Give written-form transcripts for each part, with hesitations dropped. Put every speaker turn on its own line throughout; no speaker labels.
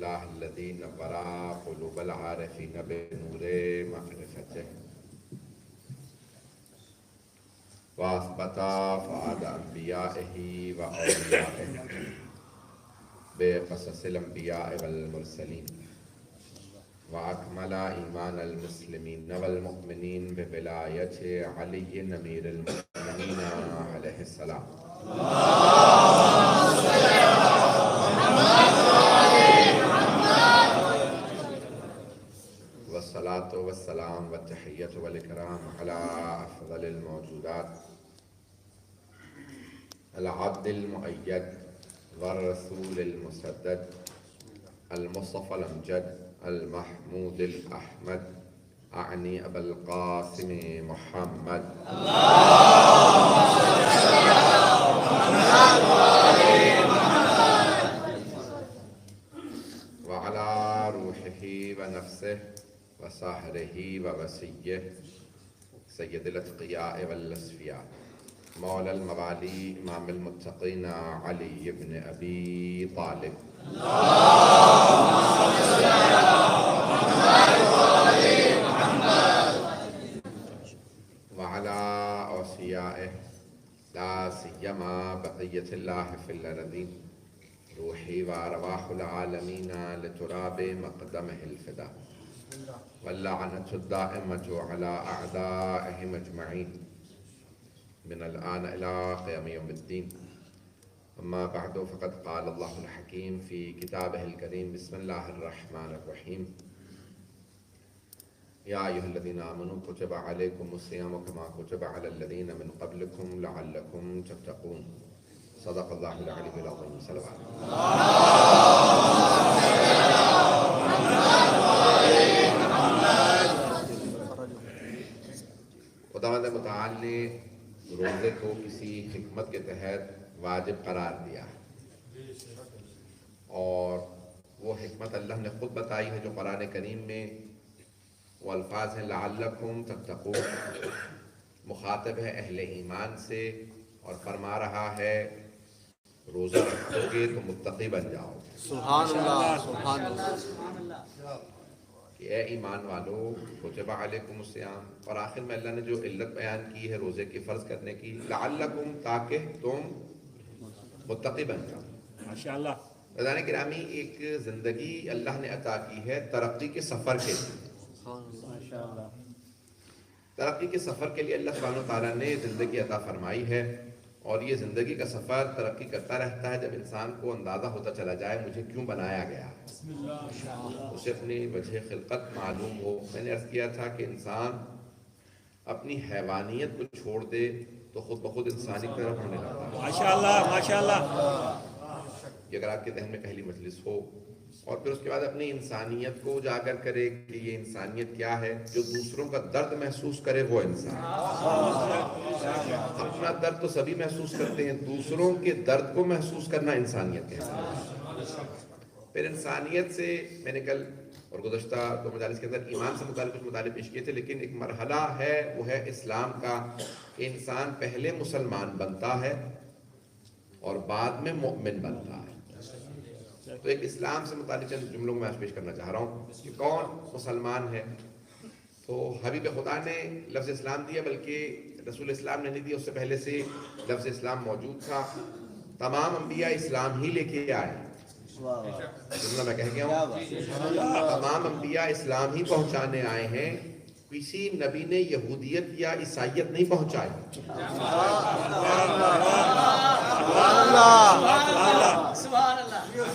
اللہ الذی نور قلوب العارفین بنور معرفتہ واثبت فؤاد انبیائہ و اولیائہ بقصص الانبیاء والمرسلین واکمل ایمان المسلمین والمؤمنین بولایت علی امیر المؤمنین علیہ السلام والصلاة والسلام والتحیۃ والاکرام علی افضل الموجودات العبد المؤید والرسول المسدد المصطفى الامجد المحمود الاحمد اعنی ابا القاسم محمد وعلى روحه ونفسه وصهره ووسيه سید الاتقیاء والاصفیاء مولا الموالی امام المتقین علی بن ابی طالب وعلى اوصیائه لا سیما بقیت اللہ فی الارضین روحی و ارواح العالمین لتراب مقدمہ الفدا واللعنة الدائمة على أعدائهم أجمعين من الآن إلى قيام يوم الدين أما بعد فقد قال الله الحكيم في كتابه الكريم بسم الله الرحمن الرحيم يا أيها الذين آمنوا كتب عليكم الصيام كما كتب على الذين من قبلكم لعلكم تتقون صدق الله العلي العظيم صلوات خداوند متعال نے روزے کو کسی حکمت کے تحت واجب قرار دیا ہے اور وہ حکمت اللہ نے خود بتائی ہے جو قرآن کریم میں وہ الفاظ ہیں لعلکم تتقون مخاطب ہے اہل ایمان سے اور فرما رہا ہے روزہ رکھو گے تو متقی بن جاؤ
سبحان اللہ سبحان اللہ
کہ اے ایمان والو کتب علیکم الصیام اور آخر میں اللہ نے جو علت بیان کی ہے روزے کی فرض کرنے کی لعلکم تاکہ تم متقی بن جاؤ
ماشاءاللہ
رضان گرامی ایک زندگی اللہ نے عطا کی ہے ترقی کے سفر کے لیے
ماشاءاللہ
ترقی کے سفر کے لیے اللہ سبحانہ وتعالیٰ نے زندگی عطا فرمائی ہے اور یہ زندگی کا سفر ترقی کرتا رہتا ہے جب انسان کو اندازہ ہوتا چلا جائے مجھے کیوں بنایا گیا اسے اپنی وجہ خلقت معلوم ہو میں نے عرض کیا تھا کہ انسان اپنی حیوانیت کو چھوڑ دے تو خود بخود انسانی کی طرف ہونے لگتا ہے
ماشاءاللہ ماشاءاللہ
یہ اگر آپ کے ذہن میں پہلی مجلس ہو اور پھر اس کے بعد اپنی انسانیت کو اجاگر کرے کہ یہ انسانیت کیا ہے جو دوسروں کا درد محسوس کرے وہ انسان اپنا درد تو سبھی محسوس کرتے ہیں دوسروں کے درد کو محسوس کرنا انسانیت ہے پھر انسانیت سے میں نے کل اور گزشتہ دو مجالس کے اندر ایمان سے متعلق کچھ مطالب پیش کیے تھے لیکن ایک مرحلہ ہے وہ ہے اسلام کا کہ انسان پہلے مسلمان بنتا ہے اور بعد میں مومن بنتا ہے تو ایک اسلام سے متعلق چند جملوں میں آج پیش کرنا چاہ رہا ہوں کہ کون مسلمان ہے تو حبیب خدا نے لفظ اسلام دیا بلکہ رسول اسلام نے نہیں دیا اس سے پہلے سے لفظ اسلام موجود تھا تمام انبیاء اسلام ہی لے کے آئے جملہ میں کہہ گیا ہوں تمام انبیاء اسلام ہی پہنچانے آئے ہیں کسی نبی نے یہودیت یا عیسائیت نہیں پہنچائی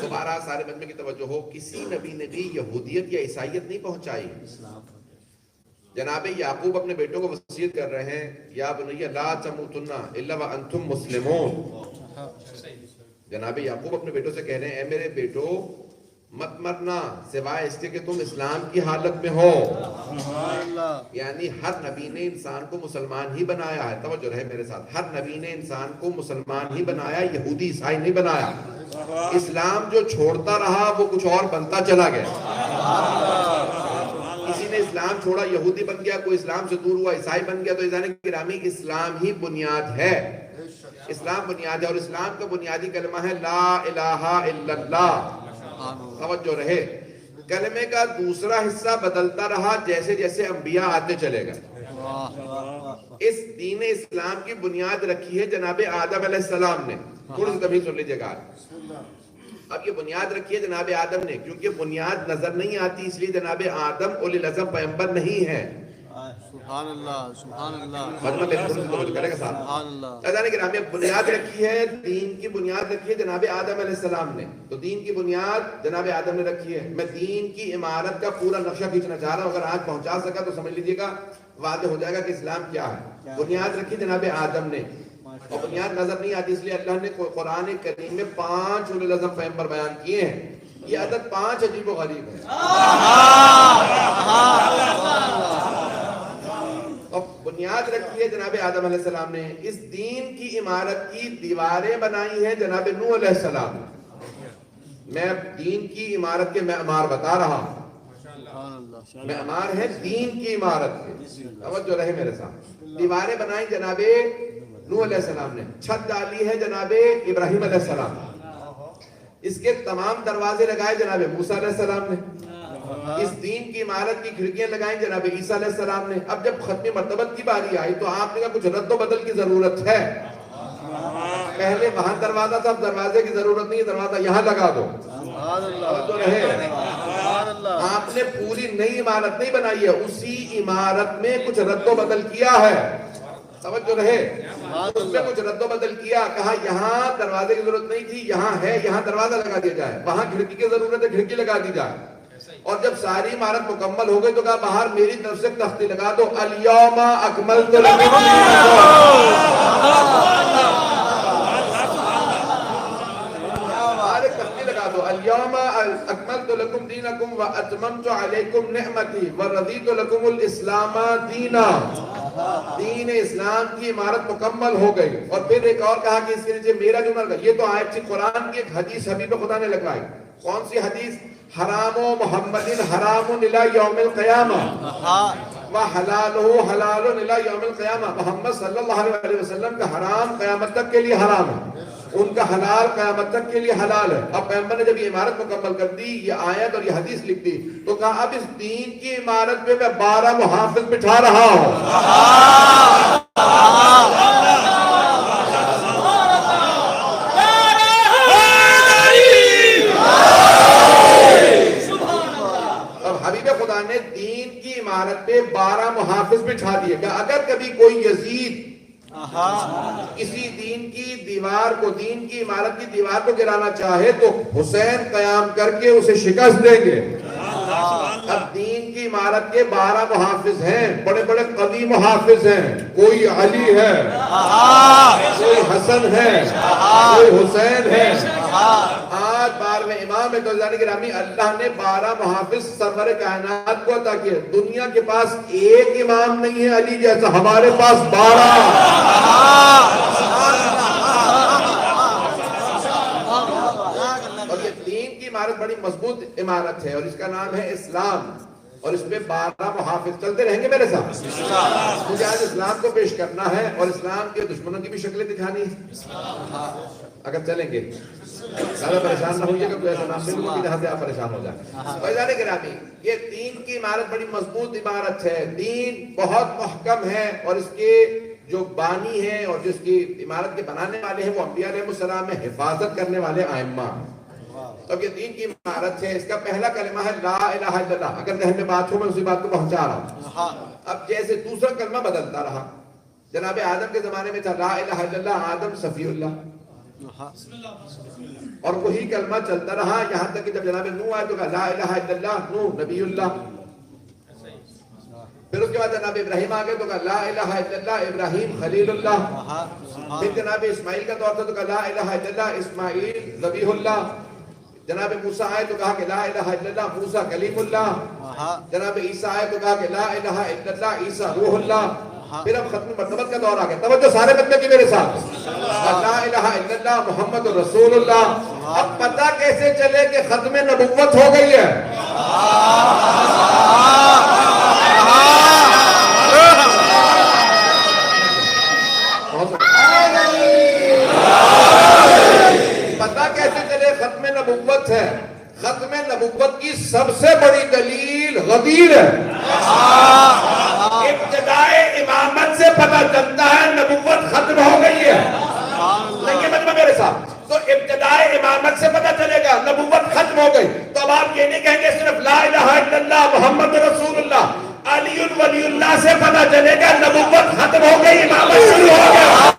دوبارہ سارے مجمع کی توجہ ہو کسی نبی نے بھی یہودیت یا عیسائیت نہیں پہنچائی جناب یعقوب اپنے بیٹوں کو وصیت کر رہے ہیں یا بنی لا تموتن الا وانتم مسلمون جناب یعقوب اپنے بیٹوں سے کہہ رہے ہیں اے میرے بیٹو مت مرنا سوائے اس کے کہ تم اسلام کی حالت میں ہو یعنی ہر نبی نے انسان کو مسلمان ہی بنایا ہے توجہ رہے میرے ساتھ ہر نبی نے انسان کو مسلمان ہی بنایا یہودی عیسائی نہیں بنایا اسلام جو چھوڑتا رہا وہ کچھ اور بنتا چلا گیا کسی نے اسلام چھوڑا یہودی بن گیا کوئی اسلام سے دور ہوا عیسائی بن گیا تو عزیزان گرامی اسلام ہی بنیاد ہے اسلام بنیاد ہے اور اسلام کا بنیادی کلمہ ہے لا الہ الا اللہ توجہ رہے. کلمے کا دوسرا حصہ بدلتا رہا جیسے جیسے انبیاء آتے چلے گئے. اس دین اسلام کی بنیاد رکھی ہے جناب آدم علیہ السلام نے. تھوڑی سی تبھی سن لیجیے گا. اب یہ بنیاد رکھی ہے جناب آدم نے, کیونکہ بنیاد نظر نہیں آتی اس لیے جناب آدم اولی العزم پیغمبر نہیں ہے.
سبحان اللہ سبحان اللہ
مطلب میرے تھوڑی سی توجہ کرے گا صاحب.
سبحان اللہ.
اذان گرامی بنیاد رکھی ہے, دین کی بنیاد رکھی ہے جناب آدم علیہ السلام نے. تو دین کی بنیاد جناب آدم نے رکھی ہے. میں دین کی عمارت کا پورا نقشہ کھینچنا چاہ رہا ہوں, اگر آج پہنچا سکا تو سمجھ لیجیے گا واضح ہو جائے گا کہ اسلام کیا ہے. بنیاد رکھی جناب آدم نے, اور بنیاد نظر نہیں آتی اس لیے اللہ نے قرآن کریم میں 5 اولو العزم پیغمبر بیان کیے ہیں. یہ عدد 5 عجیب و غریب ہے. اور بنیاد رکھی ہے جناب آدم علیہ السلام نے. اس دین کی عمارت کی دیواریں بنائی ہیں جناب نوح علیہ السلام. میں دین کی عمارت کے معمار بتا رہا ہوں. معمار ہے دین کی عمارت کے. توجہ رہے میرے ساتھ. دیواریں بنائی جناب نوح علیہ السلام نے. چھت ڈالی ہے جناب ابراہیم علیہ السلام. اس کے تمام دروازے لگائے جناب موسیٰ علیہ السلام نے. اس دین کی عمارت کی کھڑکیاں لگائیں جناب عیسیٰ علیہ السلام نے. اب جب ختم مرتبت کی باری آئی تو آپ نے کہا کچھ رد و بدل کی ضرورت ہے. پہلے وہاں دروازہ تھا, اب دروازے کی ضرورت نہیں, دروازہ یہاں لگا دو. تو رہے آپ نے پوری نئی عمارت نہیں بنائی ہے, اسی عمارت میں کچھ رد و بدل کیا ہے. توجہ رہے, اس میں کچھ رد و بدل کیا. کہا یہاں دروازے کی ضرورت نہیں تھی, یہاں ہے, یہاں دروازہ لگا دیا جائے. وہاں کھڑکی کی ضرورت ہے, کھڑکی لگا دی جائے. اور جب ساری عمارت مکمل ہو گئی تو کہا باہر میری طرف سے تختی لگا دو, الیوم اکملت لکم اليوم اکملت لکم دینکم واتممت علیکم نعمتی ورضیت لکم الاسلام دینا. دین اسلام کی عمارت مکمل ہو گئی. اور پھر ایک اور کہا کہ اس کے نیچے میرا جو نر, یہ تو آیت تھی قرآن کی, ایک حدیث حبیب خدا نے لگائی. کون سی حدیث؟ حرام محمد حرام الی یوم القیامہ وحلالہ حلال الی یوم القیامہ. محمد صلی اللہ علیہ وسلم کا حرام قیامت تک کے لیے حرام ہے, ان کا حلال قیامت تک کے لیے حلال ہے. اب پیغمبر نے جب یہ عمارت مکمل کر دی, یہ آیت اور یہ حدیث لکھ دی, تو کہا اب اس دین کی عمارت پہ میں 12 محافظ بٹھا رہا ہوں. اب حبیب خدا نے دین کی عمارت پہ 12 محافظ بٹھا دیے کہ اگر کبھی کوئی یزید کسی دین کی دیوار کو, دین کی عمارت کی دیوار کو گرانا چاہے تو حسین قیام کر کے اسے شکست دیں گے. اب دین کی عمارت کے 12 محافظ ہیں, بڑے بڑے قوی محافظ ہیں. کوئی علی ہے, کوئی حسن ہے, کوئی حسین ہے. آج 12ویں امام ہے. تو اللہ گرامی, اللہ نے 12 محافظ سرور کائنات کو عطا کیے. دنیا کے پاس ایک امام نہیں ہے علی جیسا, ہمارے پاس 12. اور یہ دین کی عمارت بڑی مضبوط عمارت ہے اور اس کا نام ہے اسلام. اور اس میں 12 محافظ چلتے رہیں گے میرے ساتھ. مجھے آج اسلام کو پیش کرنا ہے اور اسلام کے دشمنوں کی بھی شکلیں دکھانی ہے. اگر چلیں گے زیادہ پریشان نہ ہوئیے گا, کوئی ایسا نام نہیں جہاں سے آپ پریشان ہو جائیں. بھائیان گرامی, یہ دین کی عمارت بڑی مضبوط عمارت ہے. دین بہت محکم ہے اور اس کے جو بانی ہیں اور جس کی عمارت کے بنانے والے ہیں وہ انبیاء علیہ السلام میں حفاظت کرنے والے ائمہ. اب یہ دین کی عمارت ہے. اس کا پہلا کلمہ ہے لا الہ الا اللہ. اگر ذہن میں بات ہو میں اسی بات کو پہنچا رہا ہوں. اب جیسے دوسرا کلمہ بدلتا رہا, جناب آدم کے زمانے میں تھا لا الہ الا اللہ, آدم صفی اللہ, اور وہی کلمہ چلتا رہا یہاں تک کہ جب جناب نوح آئے تو کہا لا الہ الا اللہ, نوح نبی اللہ. پھر اس کے بعد جناب ابراہیم آگئے تو کہا لا الہ الا اللہ, ابراہیم خلیل اللہ. پھر جناب اسماعیل کا دور تھا تو کہا لا الہ الا اللہ, اسماعیل ذبیح اللہ. جناب موسیٰ آئے تو کہا کہ لا الہ الا اللہ, موسیٰ کلیم اللہ. جناب عیسیٰ آئے تو کہا کہ لا الہ الا اللہ, عیسیٰ روح اللہ. پھر اب ختم مرتبت کا دور آ گیا. توجہ سارے بچے کی میرے ساتھ. لا الہ الا اللہ محمد رسول اللہ. اب پتہ کیسے چلے کہ ختم نبوت ہو گئی ہے؟ پتہ کیسے چلے ختم نبوت ہے؟ سب سے بڑی دلیل غدیر ہے. ابتدائے امامت سے پتہ چلتا ہے نبوت ختم ہو گئی ہے. دیکھیں مجمع میرے ساتھ, تو ابتدائے امامت سے پتہ چلے گا نبوت ختم ہو گئی. تو اب آپ یہ نہیں کہیں گے صرف لا الہ الا اللہ محمد رسول اللہ, علی ولی اللہ سے پتہ چلے گا نبوت ختم ہو گئی, امامت شروع ہو گیا.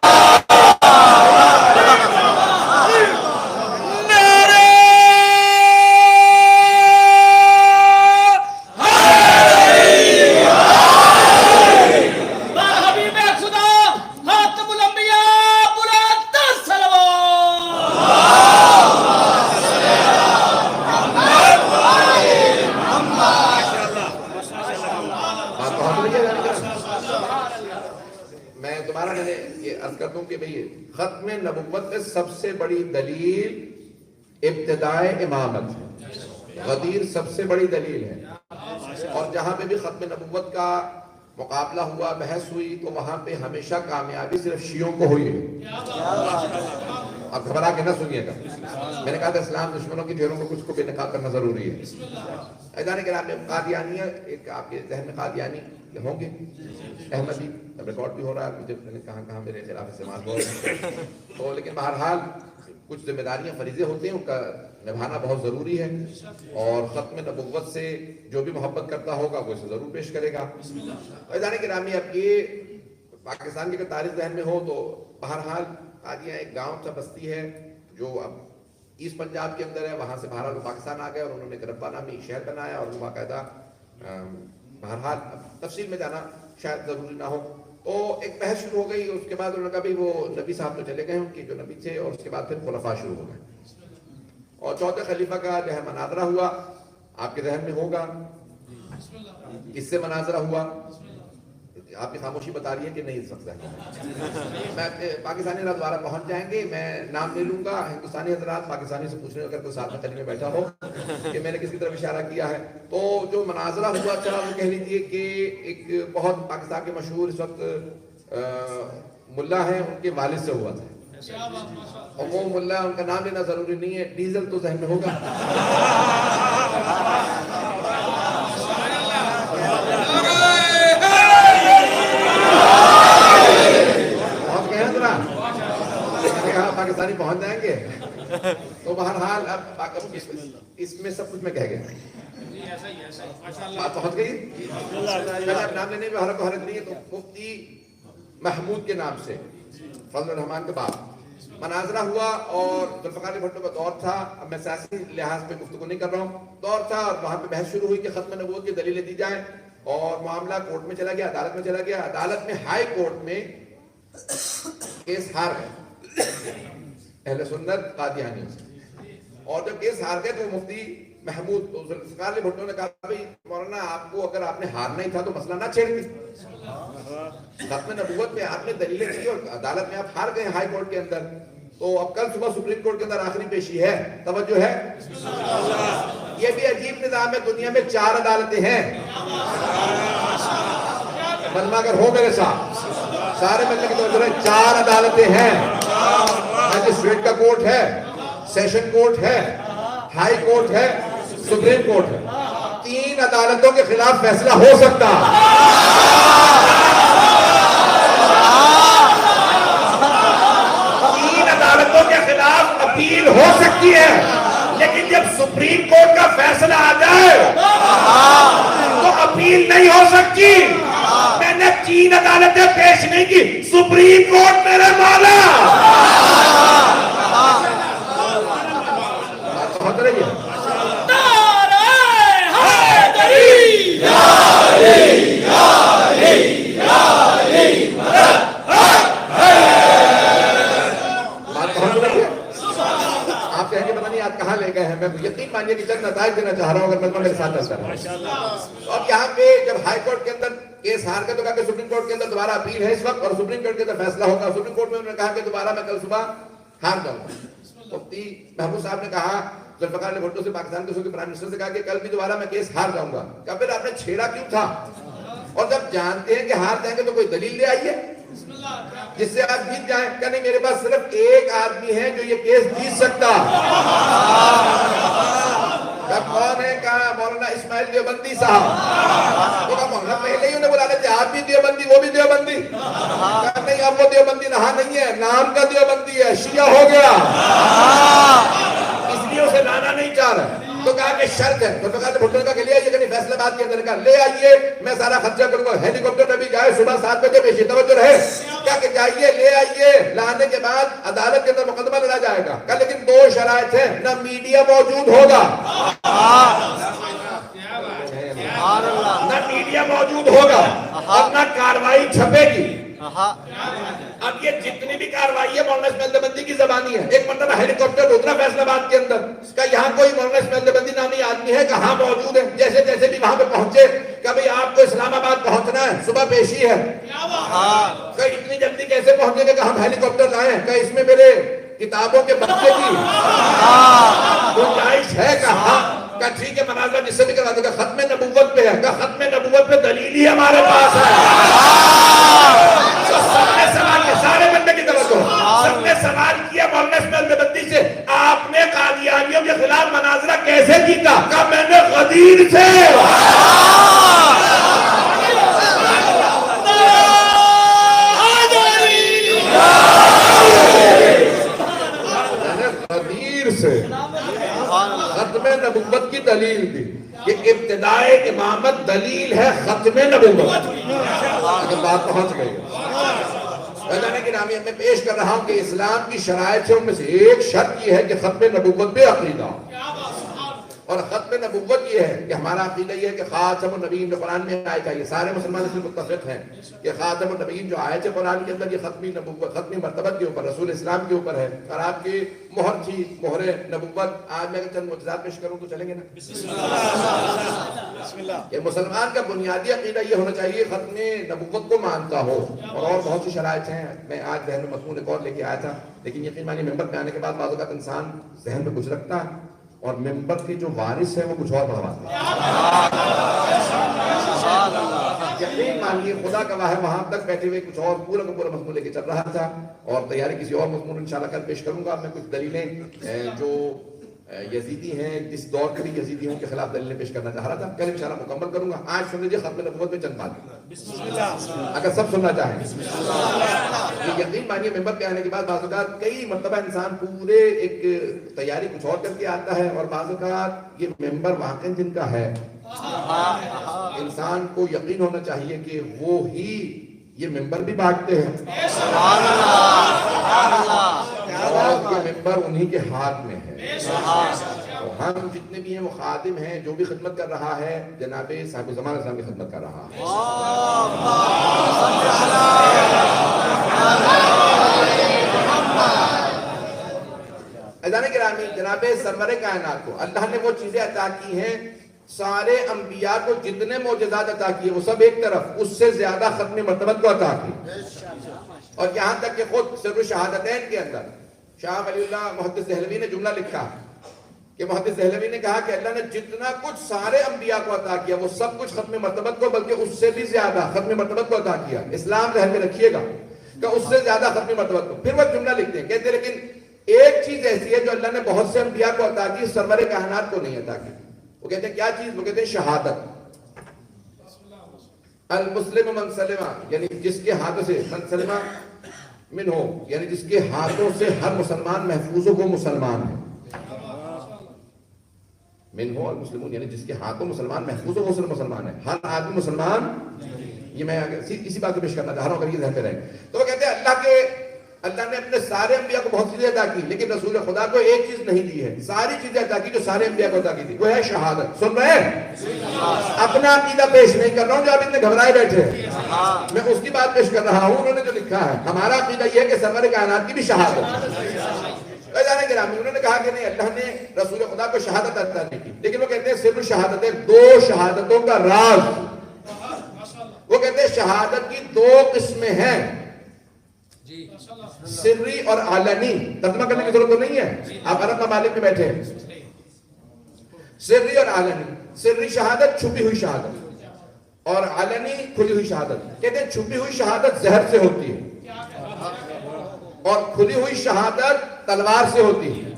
ختم نبوت میں سب سے بڑی دلیل ابتدائے امامت ہے, غدیر سب سے بڑی دلیل ہے. اور جہاں پہ بھی ختم نبوت کا مقابلہ ہوا, بحث ہوئی, تو وہاں پہ ہمیشہ کامیابی صرف شیعوں کو ہوئی ہے. اب گھبرا کے نہ سنیے گا, میں نے کہا تھا اسلام دشمنوں کی ڈھیروں کو کچھ کو بے نقاب کرنا ضروری ہے. ایدان کرام قادیانیہ, ایک آپ کے ذہن میں قادیانی ہوں گے, احمدی, ریکارڈ بھی ہو رہا ہے, مجھے کہاں کہاں میرے خلاف استعمال ہو رہا ہے, تو لیکن بہرحال کچھ ذمہ داریاں فریضے ہوتے ہیں, ان کا نبھانا بہت ضروری ہے. اور ختم نبوت سے جو بھی محبت کرتا ہوگا وہ اسے ضرور پیش کرے گا. ایدان گرامی, اب یہ پاکستان کی اگر تاریخ ذہن میں ہو تو بہرحال قادیاں ایک گاؤں سا بستی ہے جو اب ایسٹ پنجاب کے اندر ہے. وہاں سے بہرحال پاکستان آ گئے اور انہوں نے کربا نامی ایک شہر بنایا, اور وہ باقاعدہ بہرحال تفصیل میں جانا شاید ضروری نہ ہو. تو ایک بحث شروع ہو گئی. اس کے بعد انہوں نے کہا بھئی وہ نبی صاحب تو چلے گئے, ان کے جو نبی تھے, اور اس کے بعد پھر خلفاء شروع ہو گئے. اور چوتھے خلیفہ کا جو ہے مناظرہ ہوا, آپ کے ذہن میں ہوگا کس سے مناظرہ ہوا. آپ کی خاموشی بتا رہی ہے کہ نہیں سکتا ہے. میں پاکستانی حضرات دوبارہ پہنچ جائیں گے, میں نام لے لوں گا. ہندوستانی حضرات پاکستانی سے پوچھنے اگر کوئی ساتھ میں خلیفے میں بیٹھا ہو کہ میں نے کس کی طرف اشارہ کیا ہے. تو جو مناظرہ ہوا, چلا وہ کہہ لیجیے کہ ایک بہت پاکستان کے مشہور اس وقت ملا ہیں, ان کے والد سے ہوا تھا. اور وہ ملا, ان کا نام لینا ضروری نہیں ہے, ڈیزل تو ذہن میں ہوگا. پاکستانی پہنچ جائیں گے. تو بہرحال اب اس میں سب کچھ میں کہہ گیا, بات پہنچ گئی. میں اب نام لینے میں حرک نہیں ہے. تو مفتی محمود کے نام سے فضل الرحمان کے بعد مناظرہ ہوا, اور ذوالفقار علی بھٹو کا دور تھا. اب میں سیاسی لحاظ پہ گفتگو نہیں کر رہا ہوں, دور تھا, اور وہاں پہ بحث شروع ہوئی کہ ختم نبوت کی دلیلیں دی جائیں. اور معاملہ کورٹ میں چلا گیا, عدالت میں چلا گیا. عدالت میں ہائی کورٹ میں کیس ہار گئے اہل سنت قادیانیوں سے. اور جب کیس ہار گئے تو مفتی محمود ذوالفقار علی بھٹو نے کہا بھائی مولانا, آپ کو اگر آپ نے ہارنا ہی تھا تو مسئلہ نہ چھیڑ دی. ختم نبوت میں آپ نے دلیلیں دی اور عدالت میں آپ ہار گئے ہائی کورٹ کے اندر. تو اب کل صبح سپریم کورٹ کے اندر آخری پیشی ہے, توجہ ہے. یہ بھی عجیب نظام ہے, دنیا میں 4 عدالتیں ہیں. مجمع اگر ہو میرے ساتھ, سارے مجمع کی توجہ ہے, 4 عدالتیں ہیں. مجسٹریٹ کا کورٹ ہے, سیشن کورٹ ہے, ہائی کورٹ ہے, سپریم کورٹ ہے. 3 عدالتوں کے خلاف فیصلہ ہو سکتا. 3 عدالتوں کے خلاف اپیل ہو سکتی ہے, لیکن جب سپریم کورٹ کا فیصلہ آ جائے تو اپیل نہیں ہو سکتی. میں نے 3 عدالتیں پیش نہیں کی, سپریم کورٹ میرے مولا. بہت رہی ہے. آپ کہیں گے پتہ نہیں آپ کہاں لے گئے ہیں, میں یقین مانیے کہ چند نتائج دینا چاہ رہا ہوں اگر مجمع میرے ساتھ چلتا ہے. اب یہاں پہ جب ہائی کورٹ کے اندر کیس ہار گئے تو کہا کہ سپریم کورٹ کے اندر دوبارہ اپیل ہے اس وقت, اور سپریم کورٹ کے اندر فیصلہ ہوگا. سپریم کورٹ میں انہوں نے کہا کہ دوبارہ میں کل صبح ہار جاؤں گا. مفتی محمود صاحب نے کہا ذوالفقار علی بھٹو سے, پاکستان کے پرائم منسٹر سے کہا کہ کل بھی دوبارہ میں کیس ہار جاؤں گا. کہا پھر آپ نے چھیڑا کیوں تھا, اور جب جانتے ہیں کہ ہار جائیں گے تو کوئی دلیل لے آئیے جس سے آپ جیت جائیں. کہ نہیں, میرے پاس صرف ایک آدمی ہے جو یہ کیس جیت سکتا. کون ہے؟ کہا مولانا اسماعیل دیوبندی صاحب. وہ کہا مولانا پہلے ہی انہیں بلا لیتے آپ بھی دیوبندی وہ بھی دیوبندی. کہا نہیں اب وہ دیوبندی رہا نہیں ہے, نام کا دیوبندی ہے, شیعہ ہو گیا, اس لیے اسے لانا نہیں چاہ رہا. تو کہا کہ شرط ہے. تو کہا بھٹو کا لے آئیے کہ فیصلہ بات کے اندر کا لے آئیے, میں سارا خرچہ کروں گا. ہیلی کاپٹر میں بھی جائے صبح 7 بجے پیشی توجہ رہے. کہا کہ جائیے لے آئیے, لانے کے بعد عدالت کے اندر مقدمہ لڑا جائے گا. کہا لیکن 2 شرائط ہیں, نہ میڈیا موجود ہوگا, نہ میڈیا موجود ہوگا, اور نہ کاروائی چھپے گی. اب یہ جتنی بھی کاروائی ہے مولانا اسماعیل دیوبندی کی زبانی ہے. ایک مرتبہ ہیلی کاپٹر اترا فیصل آباد کے اندر, کہ یہاں کوئی مولانا اسماعیل دیوبندی نامی آدمی ہے؟ کہاں موجود ہے. جیسے جیسے بھی وہاں پہ پہنچے کہ بھئی آپ کو اسلام آباد پہنچنا ہے, صبح پیشی ہے. کہ اتنی جلدی کیسے پہنچے گا؟ کہ ہم ہیلی کاپٹر لائے ہیں. کہ اس میں میرے کتابوں کے بچے کی گنجائش ہے؟ کہاں. کہ ٹھیک ہے مناظرہ جس سے بھی کروا دے گا. ختم نبوت پہ ہے. کہ ختم نبوت پہ دلیل ہی ہمارے پاس ہے. سب نے سوال کیا, سارے بندے کی توجہ, سب نے سوال کیا مولانا اسماعیل دیوبندی سے, آپ نے قادیانیوں کے خلاف مناظرہ کیسے جیتا؟ کہا میں نے غدیر سے. غدیر سے ختم نبوت کی دلیل دی. کہ ابتدائے امامت دلیل ہے ختم نبوت. اگر بات پہنچ گئی ہے گرامی, میں پیش کر رہا ہوں کہ اسلام کی شرائط سے ان میں سے ایک شرط یہ ہے کہ ختم نبوت پہ عقیدہ ہو. اور ختم نبوت یہ ہے کہ ہمارا عقیدہ یہ ہے کہ خاتم النبیین جو قرآن میں آیت ہے, یہ سارے مسلمان اس میں متفق ہیں کہ خاتم النبیین جو آیت ہے قرآن کے اندر, یہ ختمی نبوت, ختمی مرتبت کے اوپر, رسول اسلام کے اوپر ہے. اور آپ کی مہر تھی, مہر نبوت. آج میں اگر چند معجزات پیش کروں تو چلیں گے نا؟ کہ مسلمان کا بنیادی عقیدہ یہ ہونا چاہیے ختم نبوت کو مانتا ہو. اور بہت سی شرائط ہیں, میں آج ذہن میں مضمون ایک اور لے کے آیا تھا, لیکن یقین مانیے ممبر پہ آنے کے بعد بعض اوقات انسان ذہن میں کچھ رکھتا ہے اور ممبر کے جو وارث ہیں وہ کچھ اور بڑھواتے ہیں. یقین مانیے خدا کا واہ, وہاں تک بیٹھے ہوئے کچھ اور پورا کا پورا مضمون لے کے چل رہا تھا, اور تیاری کسی اور مضمون انشاءاللہ کل پیش کروں گا. میں کچھ دلیلیں جو یزیدی ہیں, جس دور کے بھی یزیدیوں کے خلاف دلیلیں پیش کرنا چاہ رہا تھا, کل انشاءاللہ مکمل کروں گا. آج سن لیجیے ختم نبوت میں چند باتیں, اگر سب سننا چاہیں. یقین مانیے ممبر پہ آنے کے بعد بعض اوقات کئی مرتبہ انسان پورے ایک تیاری کچھ اور کر کے آتا ہے, اور بعض اوقات یہ ممبر واقعی جن کا ہے, انسان کو یقین ہونا چاہیے کہ وہ ہی یہ ممبر بھی بانٹتے ہیں, اور یہ ممبر انہی کے ہاتھ میں ہے. ہم جتنے بھی ہیں وہ خادم ہیں, جو بھی خدمت کر رہا ہے جناب صاحب زمان اسلام کی خدمت کر رہا ہے. اذان گرامی, جناب سرور کائنات کو اللہ نے وہ چیزیں عطا کی ہیں, سارے انبیاء کو جتنے معجزات عطا کیے وہ سب ایک طرف, اس سے زیادہ ختم مرتبت کو عطا کی. اور یہاں تک کہ خود سر شہادتین کے اندر شاہ ولی اللہ محدث دہلوی نے جملہ لکھا کہ محدث دہلوی نے کہا کہ اللہ نے جتنا کچھ سارے انبیاء کو عطا کیا وہ سب کچھ ختم مرتبت کو, بلکہ اس سے بھی زیادہ ختم مرتبت کو عطا کیا. اسلام ذہن میں رکھیے گا کہ اس سے زیادہ ختم مرتبت کو. پھر وہ جملہ لکھتے ہیں, کہتے ہیں لیکن ایک چیز ایسی ہے جو اللہ نے بہت سے انبیاء کو عطا کی, سرور کائنات کو نہیں عطا کی. وہ کہتے ہیں کیا چیز؟ وہ کہتے ہیں شہادت. المسلم من سلمہ, یعنی جس کے ہاتھوں سے, من سلمہ من ہو, یعنی جس کے ہاتھوں سے ہر مسلمان محفوظ ہو وہ مسلمان ہے. من ہو المسلمون, یعنی جس کے ہاتھوں مسلمان محفوظ ہو وہ صرف مسلمان ہے. ہر آدمی مسلمان, یہ میں اسی بات کو پیش کرنا چاہ رہا ہوں اگر یہ ذہن پہ رہے. تو وہ کہتے ہیں اللہ نے اپنے سارے انبیاء کو بہت چیزیں عطا کی, لیکن رسول خدا کو ایک چیز نہیں دی ہے. ساری چیزیں عطا کی جو سارے انبیاء کو عطا کی تھی, وہ ہے شہادت. سن رہے ہیں؟ اپنا عقیدہ پیش نہیں کر رہا ہوں جو آپ اتنے گھبرائے بیٹھے ہیں, میں اس کی بات پیش کر رہا ہوں. انہوں نے جو لکھا ہے, ہمارا عقیدہ یہ ہے کہ سرور کائنات کی بھی شہادت. انہوں نے کہا کہ نہیں, اللہ نے رسول خدا کو شہادت عطا نہیں کی, لیکن وہ کہتے ہیں صرف شہادتیں, 2 شہادتوں کا راز. وہ کہتے ہیں شہادت کی 2 قسمیں ہیں, سری اور علنی. ترجمہ کرنے کی ضرورت تو نہیں ہے, آپ عرب ممالک میں بیٹھے ہیں. سری اور علنی. سری شہادت چھپی ہوئی شہادت, اور علنی کھلی ہوئی شہادت. کہتے ہیں چھپی ہوئی شہادت زہر سے ہوتی ہے, اور کھلی ہوئی شہادت تلوار سے ہوتی ہے.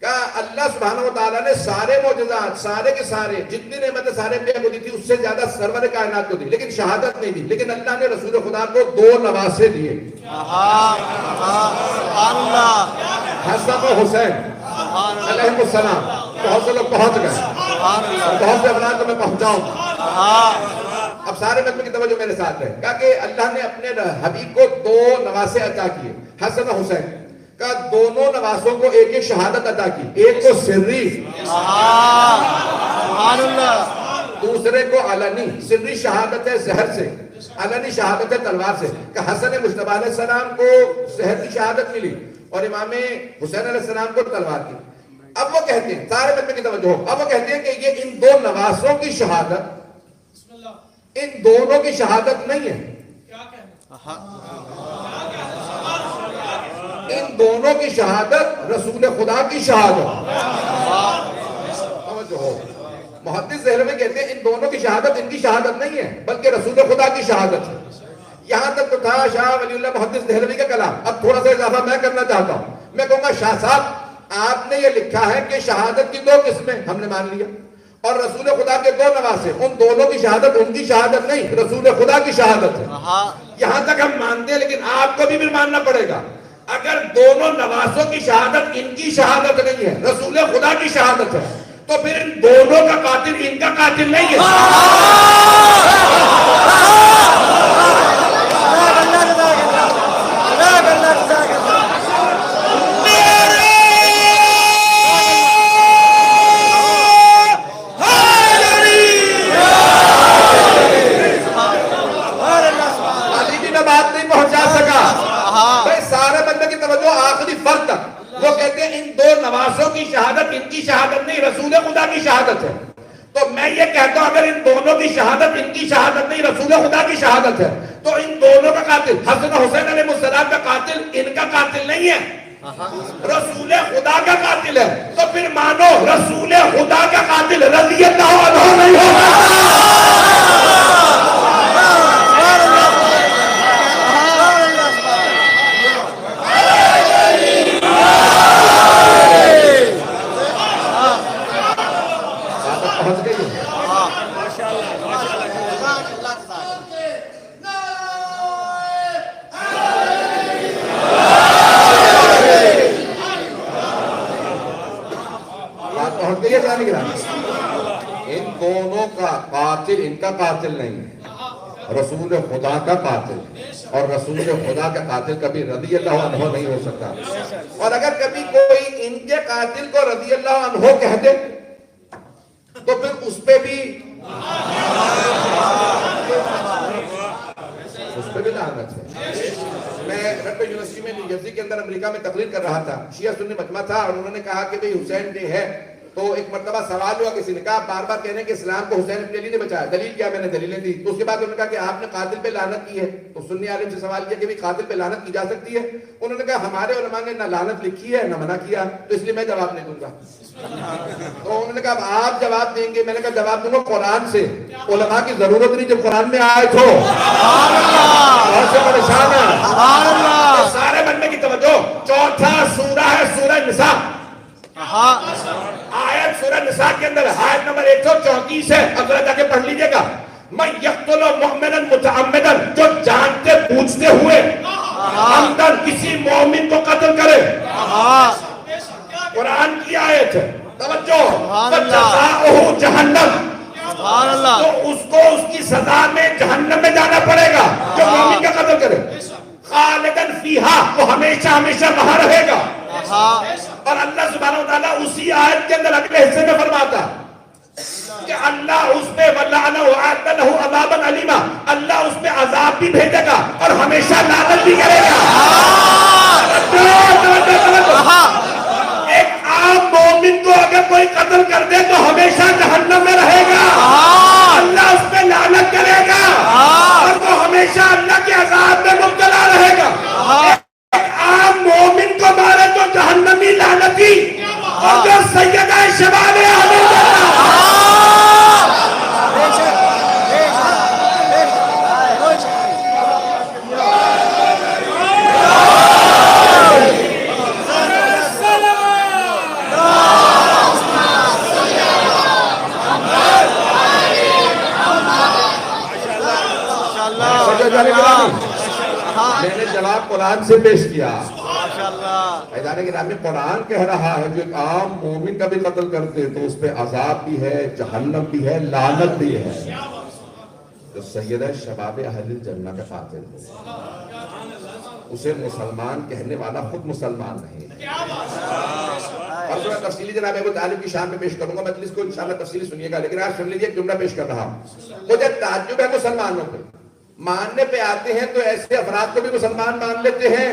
کہا اللہ سبحانہ و تعالیٰ نے سارے معجزات سارے کے سارے جتنی نعمتیں سارے انبیاء کو دی تھی اس سے زیادہ سرور کائنات کو دی، لیکن شہادت نہیں دی. لیکن اللہ نے رسول خدا کو 2 نواسے دیے،
سبحان اللہ،
حسن و حسین علیہ السلام. بہت سے لوگ پہنچ گئے، بہت سے افراد کو میں پہنچاؤں. اب سارے مجمع کی توجہ میرے ساتھ ہے. کہا کہ اللہ نے اپنے حبیب کو 2 نواسے عطا کیے، حسن و حسین. کہ دونوں نواسوں کو ایک ایک شہادت عطا کی، ایک کو سری،
سبحان اللہ،
دوسرے کو علنی. سری شہادت ہے زہر سے، علنی شہادت ہے تلوار سے. کہ حسن مجتبی علیہ السلام کو زہر کی شہادت ملی اور امام حسین علیہ السلام کو تلوار کی. اب وہ کہتے ہیں، سارے مجمع کی توجہ ہو، اب وہ کہتے ہیں کہ یہ ان 2 نواسوں کی شہادت ان دونوں کی شہادت نہیں ہے، ان دونوں کی شہادت رسول خدا کی شہادت. محدث دہلوی کہتے ہیں ان دونوں کی شہادت ان کی شہادت نہیں ہے بلکہ رسول خدا کی شہادت ہے. یہاں تک تو تھا شاہ ولی اللہ محدث دہلوی کا کلام. اب تھوڑا سا اضافہ میں کرنا چاہتا ہوں. میں کہوں گا شاہ صاحب آپ نے یہ لکھا ہے کہ شہادت کی 2 قسمیں، ہم نے مان لیا، اور رسول خدا کے 2 نواسے، ان دونوں کی شہادت ان کی شہادت نہیں، رسول خدا کی شہادت ہے. یہاں تک ہم مانتے ہیں، لیکن آپ کو بھی ماننا پڑے گا. اگر دونوں نواسوں کی شہادت ان کی شہادت نہیں ہے، رسول خدا کی شہادت ہے، تو پھر ان دونوں کا قاتل ان کا قاتل نہیں ہے. وہ کہتے ہیں ان 2 نواسوں کی شہادت ان کی شہادت نہیں، رسول خدا کی شہادت ہے. تو میں یہ کہتا ہوں اگر ان دونوں کی شہادت ان کی شہادت نہیں، رسول خدا کی شہادت ہے، تو ان دونوں کا قاتل حسن حسین علیہ السلام کا قاتل ان کا قاتل نہیں ہے، رسول خدا کا قاتل ہے. تو پھر مانو رسول خدا کا قاتل رضی اللہ عنہ نہیں ہوگا. ان دونوں کا قاتل ان کا قاتل نہیں ہے، رسول خدا کا قاتل. اور رسول خدا کا قاتل کبھی رضی اللہ عنہ نہیں ہو سکتا. اور اگر کبھی کوئی ان کے قاتل کو رضی اللہ عنہ کہہ دے تو پھر اس پہ بھی لعنت ہے. میں رٹو یونیورسٹی میں نیو جرسی کے اندر امریکہ میں تقریر کر رہا تھا. شیعہ سنی مجمع تھا اور انہوں نے کہا کہ بھئی حسین ڈے ہے. تو ایک مرتبہ سوال ہوا کسی نے کہا بار بار کہہ رہے ہیں کہ اسلام کو حسین ابن علی نے بچایا، دلیل کیا؟ میں نے دلیلیں دی. تو اس کے بعد انہوں نے کہا کہ آپ نے قاتل پہ لعنت کی ہے. تو سنی عالم سے سوال کیا کہ قاتل پہ لعنت کی جا سکتی ہے؟ انہوں نے کہا ہمارے علماء نے نہ لعنت لکھی ہے نہ منع کیا، تو اس لیے میں جواب نہیں دوں گا. تو انہوں نے کہا آپ جواب دیں گے؟ میں نے کہا جواب دوں گا قرآن سے. علماء کی ضرورت نہیں جب قرآن میں آئے تو پریشان ہے. سارے بننے کی توجہ. چوتھا سورہ ہے سورہ نساء. آیت سورہ نساء کے اندر آیت نمبر 134 ہے، اگر جا کے پڑھ لیجئے گا. من یقتل مؤمنا متعمدا، جو جانتے بوجھتے ہوئے اندر کسی مومن کو قتل کرے. قرآن کی آیت ہے، توجہ. فجزاؤہ جہنم، تو اس کو اس کی سزا میں جہنم میں جانا پڑے گا جو مومن کا قتل کرے. خالدن فیہا، وہ ہمیشہ ہمیشہ وہاں رہے گا. اور اللہ سبحانہ وتعالیٰ اسی آیت کے اندر اگلے حصے میں فرماتا کہ اللہ اس پہ وَلَعَنَهُ وَأَعَدَّ لَهُ عَذَابًا عَلِيمًا، اللہ اس پہ عذاب بھی بھیجے گا اور ہمیشہ لعنت بھی کرے گا. ایک عام مومن کو اگر کوئی قتل کر دے تو ہمیشہ جہنم میں رہے گا، اللہ اس پہ لعنت کرے گا اور وہ ہمیشہ اللہ کے عذاب میں مبتلا رہے گا. عام مومن کو مارے تو جہنمی لعنتی، اور جو سیدہ شباب اہل جنت میں نے جواب قرآن سے پیش کیا.
ماشاءاللہ.
فیضان گرامی قرآن کہہ رہا ہے جو ایک عام مومن کا بھی قتل کرتے تو اس پہ عذاب بھی ہے, جہنم بھی ہے, لعنت بھی ہے. جو سیدہ شباب اہل الجنہ کا قاتل ہے اسے مسلمان کہنے والا خود مسلمان نہیں. اور میں تفصیلی جناب ابو طالب کی شان میں پیش کروں گا, مجلس کو انشاءاللہ تفصیلی سنیے گا, لیکن آج سن لیجیے ایک جملہ پیش کر رہا ہوں. مجھے تعجب ہے مسلمانوں پہ, ماننے پہ آتے ہیں تو ایسے افراد کو بھی مسلمان مان لیتے ہیں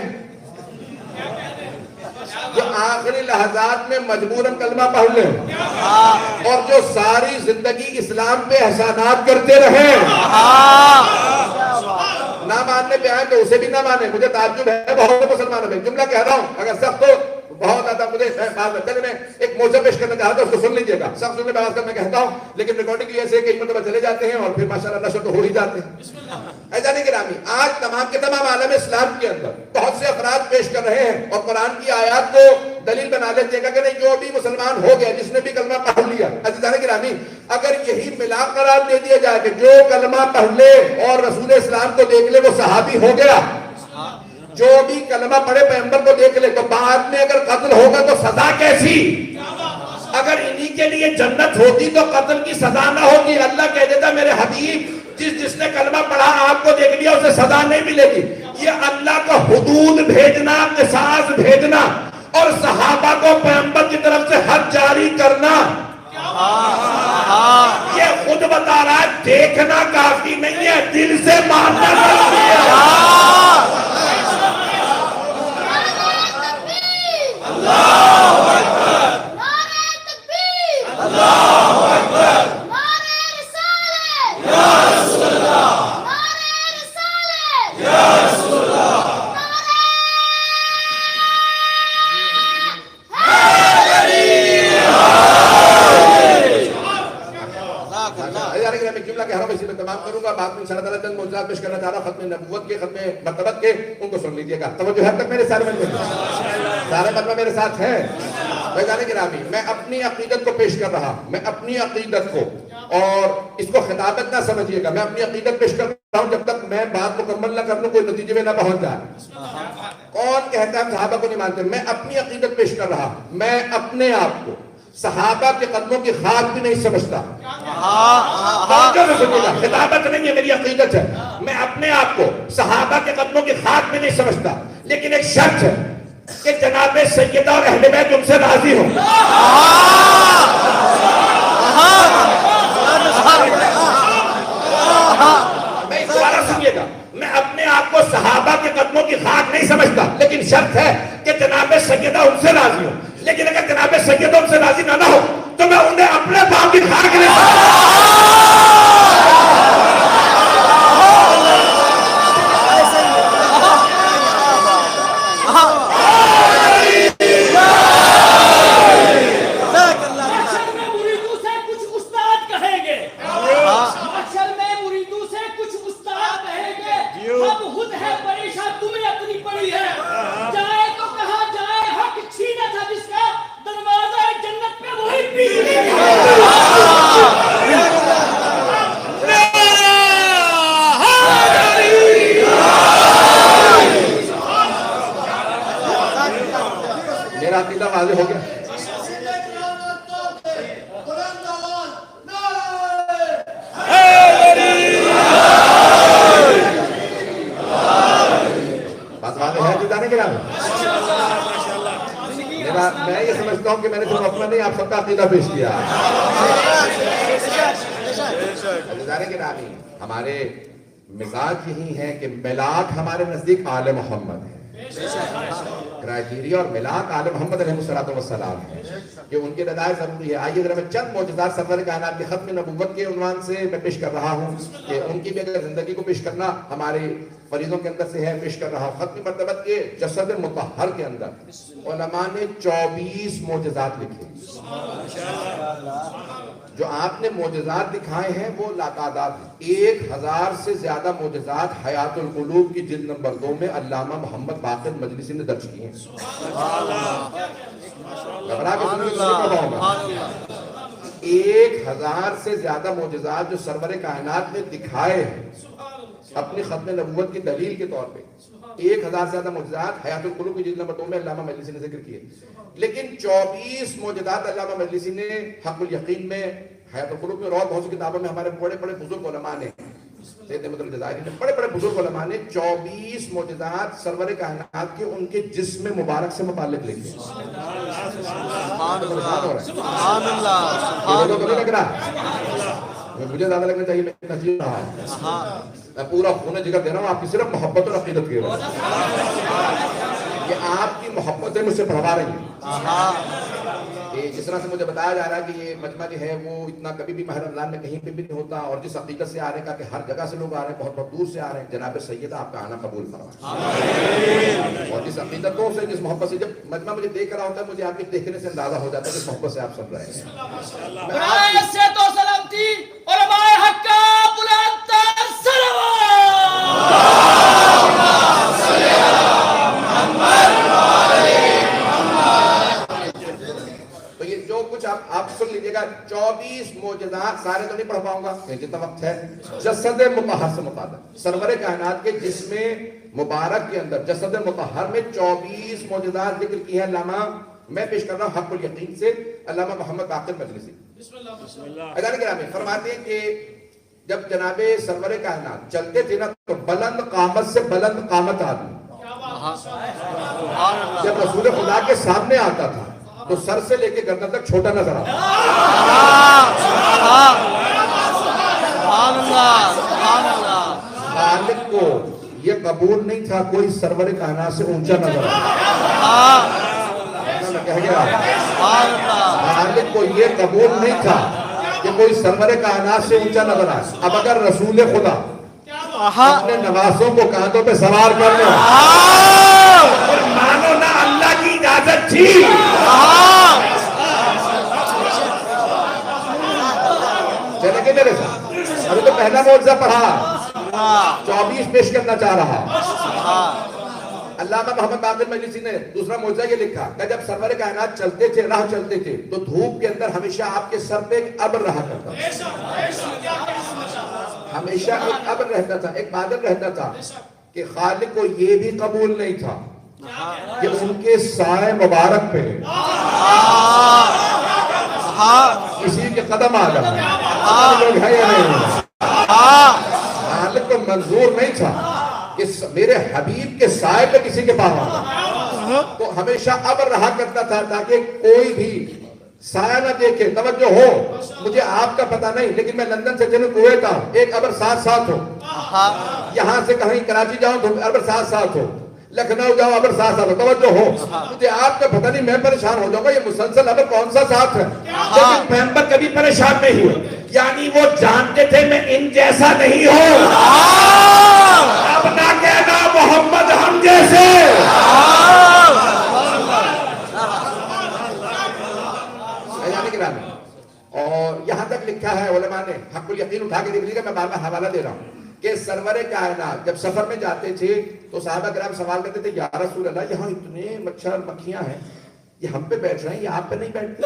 جو آخری لحظات میں مجبوراً کلمہ پڑھ لیں اور جو ساری زندگی اسلام پہ احسانات کرتے رہیں. نہ ماننے پہ آئیں تو اسے بھی نہ مانیں. مجھے تعجب ہے بہت مسلمانوں میں. جملہ کہہ رہا ہوں, اگر سخت ہو بہت زیادہ مجھے پہلے میں ایک موضوع پیش کرنا چاہتا ہوں, اس کو سن لیجیے گا. سخت سننے پہ آواز کر میں کہتا ہوں, لیکن ریکارڈنگ کی ایسے کئی مرتبہ چلے جاتے ہیں اور پھر ماشاءاللہ نشر تو ہو ہی جاتے ہیں. ایسا نہیں گرامی, آج تمام کے تمام عالم اسلام کے اندر بہت سے افراد پیش کر رہے ہیں اور قرآن کی آیات کو دلیل بنا لیتے ہیں کہ نہیں جو بھی مسلمان ہو گیا, جس نے بھی کلمہ پڑھ لیا. عزیزان گرامی, اگر یہی ملا قرار دے دیا جائے کہ جو کلمہ پڑھ لے اور رسول اسلام کو دیکھ لے وہ صحابی ہو گیا, جو بھی کلمہ پڑھے پیغمبر کو دیکھ لے, تو بعد میں اگر قتل ہوگا تو سزا کیسی؟ اگر انہی کے لیے جنت ہوتی تو قتل کی سزا نہ ہوگی. اللہ کہہ دیتا میرے حبیب جس نے کلمہ پڑھا آپ کو دیکھ لیا اسے سزا نہیں ملے گی. یہ اللہ کا حدود بھیجنا, قصاص بھیجنا اور صحابہ کو پیغمبر کی طرف سے حد جاری کرنا, یہ خود بتا رہا ہے دیکھنا کافی نہیں ہے, دل سے ماننا ضروری ہے. پیش کرنا چاہ رہا ختم نبوت کے, ختم مرتبت کے, ان کو سن لیجیے گا. توجہ ہے تک میرے سارے مطلب میرے ساتھ ہیں. بھائی گرامی, میں اپنی عقیدت کو پیش کر رہا ہوں, میں اپنی عقیدت کو, اور اس کو خطابت نہ سمجھیے گا, میں اپنی عقیدت پیش کر رہا ہوں. جب تک میں بات مکمل نہ کر لوں کوئی نتیجے میں نہ پہنچ جائے. کون کہتا ہے ہم صحابہ کو نہیں مانتے؟ میں اپنی عقیدت پیش کر رہا ہوں. میں اپنے آپ کو صحابہ کے قدموں کی خاک بھی نہیں سمجھتا. خطابت نہیں ہے, میری عقیدت ہے. میں اپنے آپ کو صحابہ کے قدموں کی خاک بھی نہیں سمجھتا, لیکن ایک شرط ہے کہ جناب سیدہ اور اہل بیت ان سے راضی ہوں. میں دوبارہ سنیے گا, میں اپنے آپ کو صحابہ کے قدموں کی خاک نہیں سمجھتا, لیکن شرط ہے کہ جناب سیدہ ان سے راضی ہوں. لیکن اگر جناب سیدہ ان سے راضی نہ ہو تو میں انہیں اپنے باپ کی خاک نہیں واضح ہو گیا. بات واضح ہے جانے کے نام. میں یہ سمجھتا ہوں کہ میں نے صرف اپنا نہیں آپ سب کا عقیدہ پیش کیا. جانے کے نام ہمارے مزاج یہی ہے کہ ملاک ہمارے نزدیک آل محمد ہے. کرائٹیریا اور ملاک آل محمد علیہ السلام ہے کہ ان کی ردائے ضروری ہے. آئیے ذرا میں چند معجزات سرور کائنات کے ختم نبوت کے عنوان سے میں پیش کر رہا ہوں کہ ان کی بھی اگر زندگی کو پیش کرنا ہمارے فریضوں کے اندر سے ہے, پیش کر رہا ہوں. ختم مرتبت کے جسد مطہر کے اندر علماء نے 24 معجزات لکھے. جو آپ نے معجزات دکھائے ہیں وہ لاتعداد ہیں. 1000 سے زیادہ معجزات حیات القلوب کی جلد نمبر 2 میں علامہ محمد باقر مجلسی نے درج کیے ہیں. 1000 سے زیادہ معجزات جو سرور کائنات نے دکھائے ہیں اپنی ختم نبوت کی دلیل کے طور پہ. 1000 سے زیادہ معجزات حیات القلوب کی جلد نمبر 2 میں علامہ مجلسی نے ذکر کیے، لیکن 24 معجزات علامہ مجلسی نے حق الیقین میں، حیات القلوب میں، اور بہت سی کتابوں میں ہمارے بڑے بڑے بزرگ علماء نے، سید احمد الجزائری نے، بڑے بڑے بزرگ علماء نے 24 معجزات سرور کائنات کے ان کے جسم مبارک سے متعلق لکھے۔
سبحان اللہ سبحان اللہ
لگ رہا مجھے زیادہ لگنا چاہیے، میں اتنا چیز رہا ہے، میں پورا خون جگر دے رہا ہوں آپ کی صرف محبت اور عقیدت کی وجہ سے، کہ آپ کی محبتیں مجھ سے پڑھوا رہی ہیں۔ جس طرح سے مجھے بتایا جا رہا ہے کہ یہ مجمع جو ہے وہ اتنا کبھی بھی ماہ رمضان میں کہیں پہ بھی نہیں ہوتا، اور جس حقیقت سے آ رہے ہیں کہ ہر جگہ سے لوگ آ رہے ہیں، بہت بہت دور سے آ رہے ہیں، جناب سیدہ آپ کا آنا قبول فرمائے، اور جس عقیدتوں سے، جس محبت سے، جب مجمع مجھے دیکھ رہا ہوتا ہے مجھے آپ کے دیکھنے سے اندازہ ہو جاتا ہے کہ محبت سے آپ سن رہے ہیں۔
تو سلامتی علماء حق کا بلند تر صلوات۔
تو یہ جو کچھ آپ سن لیجئے گا، 24 معجزات سارے تو نہیں پڑھ پاؤں گا جتنا وقت ہے۔ جسد مطہر سے متعلق سرور کائنات کے جسم مبارک کے اندر جسد مطہر میں 24 معجزات ذکر کی ہیں علامہ، میں پیش کر رہا ہوں حق الیقین سے، علامہ محمد باقر مجلسی اذان گرامی فرماتے ہیں کہ جب جناب سرور کائنات چلتے تھے نا تو بلند قامت سے بلند قامت آدمی جب رسول خدا کے سامنے آتا تھا تو سر سے لے کے گردن تک چھوٹا نظر آتا۔ خالق کو یہ قبول نہیں تھا کوئی سرور کائنات سے اونچا نظر آتا، خالق کو یہ قبول نہیں تھا کہ کوئی سرور کائنات سے اونچا نظر آئے۔ اب اگر رسول خدا اپنے نوازوں کو کاندھوں پہ سوار کر لیں، مانو نہ اللہ کی اجازت تھی، چلے گے میرے ساتھ؟ ابھی تو پہلا معجزہ پڑھا، 24 پیش کرنا چاہ رہا۔ علامہ محمد باقر مجلسی نے دوسرا معجزہ یہ لکھا کہ جب سرور کائنات چلتے تھے، راہ چلتے تھے تو دھوپ کے اندر ہمیشہ آپ کے سر پہ ایک ابر رہا کرتا تھا، ہمیشہ ایک ابر رہتا تھا، ایک بادل رہتا تھا، کہ خالق کو یہ بھی قبول نہیں تھا کہ ان کے سائے مبارک پہ کسی کے قدم آ جائے، لوگ ہیں یا نہیں؟ خالق کو منظور نہیں تھا کہ میرے حبیب کے سائے پہ کسی کے پاس آتا، تو ہمیشہ ابر رہا کرتا تھا تاکہ کوئی بھی سایہ نہ دیکھے، توجہ ہو، مجھے آپ کا پتہ نہیں لیکن میں لندن سے جنوب کویت آؤں، ایک ابر ساتھ ساتھ ہو، یہاں سے کہیں کراچی جاؤں تو ابر ساتھ ساتھ ہو، لکھنؤ جاؤ ابر ساتھ ساتھ ہو، توجہ ہو، مجھے آپ کا پتہ نہیں، میں پریشان ہو جاؤں گا یہ مسلسل ابر کون سا ساتھ ہے، لیکن پیغمبر کبھی پریشان نہیں ہوئے، یعنی وہ جانتے تھے میں ان جیسا نہیں ہوں، اب نہ کہنا محمد ہم جیسے، اور یہاں تک لکھا ہے علماء نے، حق الیقین اٹھا کے دیکھ لیجیے گا، میں بار بار حوالہ دے رہا ہوں کہ سرور کائنات جب سفر میں جاتے تھے تو صحابہ کرام سوال کرتے تھے یا رسول اللہ یہاں اتنے مچھر مکھیاں ہیں، یہ ہم پہ بیٹھ رہے ہیں، یہ آپ پہ نہیں بیٹھتے؟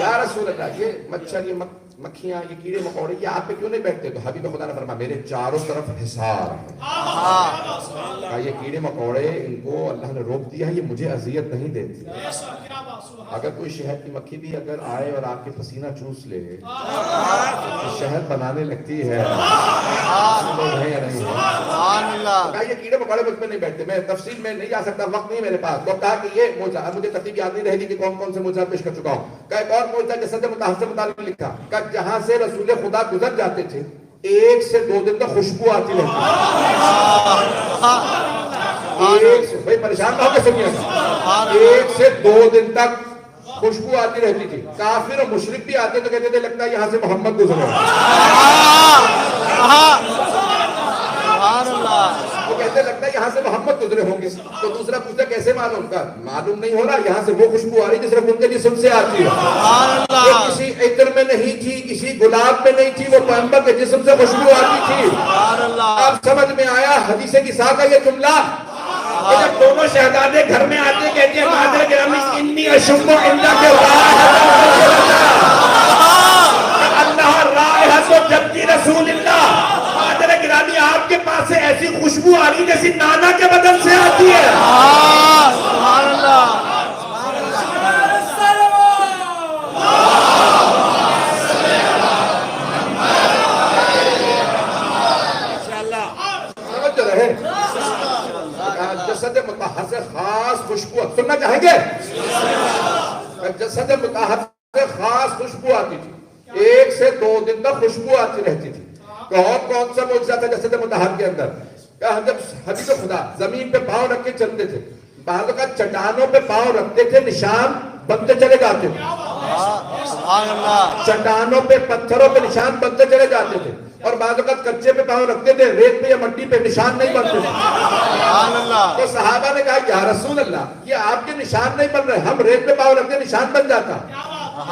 یا رسول اللہ یہ مچھر، یہ مکھیاں، یہ کیڑے مکوڑے یہ آپ پہ کیوں نہیں بیٹھتے؟ تو حبیب خدا نے فرمایا میرے چاروں طرف حصار ہے، یہ کیڑے مکوڑے ان کو اللہ نے روک دیا ہے، یہ مجھے اذیت نہیں دیتی۔ اگر کوئی شہد کی مکھی بھی اگر آئے اور آپ کے پسینہ چوس لے تو شہد بنانے لگتی ہے، لوگ ہیں یا نہیں ہے؟ یہ کیڑے مکوڑے مجھ پہ نہیں بیٹھتے، میں تفصیل میں نہیں جا سکتا، وقت نہیں میرے پاس، تو کہا کہ یہ معجزہ، مجھے ترتیب یاد نہیں رہے گی کہ کون کون سے معجزہ پیش کر چکا ہوں، کہ ایک اور معجزہ جسد مطہر سے متعلق لکھا کہ جہاں سے رسول خدا گزر جاتے تھے 1 سے 2 دن تک خوشبو آتی رہتی، بھائی پریشان نہ ہو کے سنیے گا، 1 سے 2 دن تک خوشبو آتی رہتی تھی، کافر اور مشرک بھی آتے تو کہتے تھے لگتا ہے یہاں سے محمد گزرے، وہ کہتے لگتا ہے یہاں سے محمد گزرے ہوں گے، تو دوسرا پوچھتا کیسے معلوم؟ کا معلوم نہیں ہو رہا، یہاں سے وہ خوشبو آ رہی جس طرح ان کے جسم سے آتی ہے، وہ کسی عطر میں نہیں تھی، کسی گلاب میں نہیں تھی، وہ پیغمبر کے جسم سے خوشبو آتی تھی۔ اب سمجھ میں آیا حدیث کی ساق کا یہ جملہ کہ جب دونوں شہزادے گھر میں آتے کہتے ہیں مادر گرامی انی اشم عندک اللہ رائحۃ جدی رسول اللہ، مادر گرامی آپ کے پاس سے ایسی خوشبو آ رہی جیسی نانا کے بدن سے آتی ہے.
سبحان اللہ. جسد مطہر سے خاص خوشبو سننا چاہیں گے؟ جسد مطہر سے خاص خوشبو آتی تھی، 1 سے 2 دن تک خوشبو آتی رہتی تھی. کون سا معجزہ تھا جسد مطہر کے اندر؟ جب حبیب خدا زمین پہ پاؤں رکھ کے چلتے تھے، بعض اوقات چٹانوں پہ پاؤں رکھتے تھے، نشان بنتے چلے جاتے تھے. سبحان اللہ.
چٹانوں پہ پتھروں پہ نشان بنتے چلے جاتے تھے، اور بعض اوقات کچے پہ پاؤں رکھتے تھے، ریت پہ یا مٹی پہ نشان نہیں بنتے تھے.
سبحان اللہ.
تو صحابہ نے کہا یا رسول اللہ یہ آپ کے نشان نہیں بن رہے، ہم ریت پہ پاؤں رکھتے نشان بن جاتا.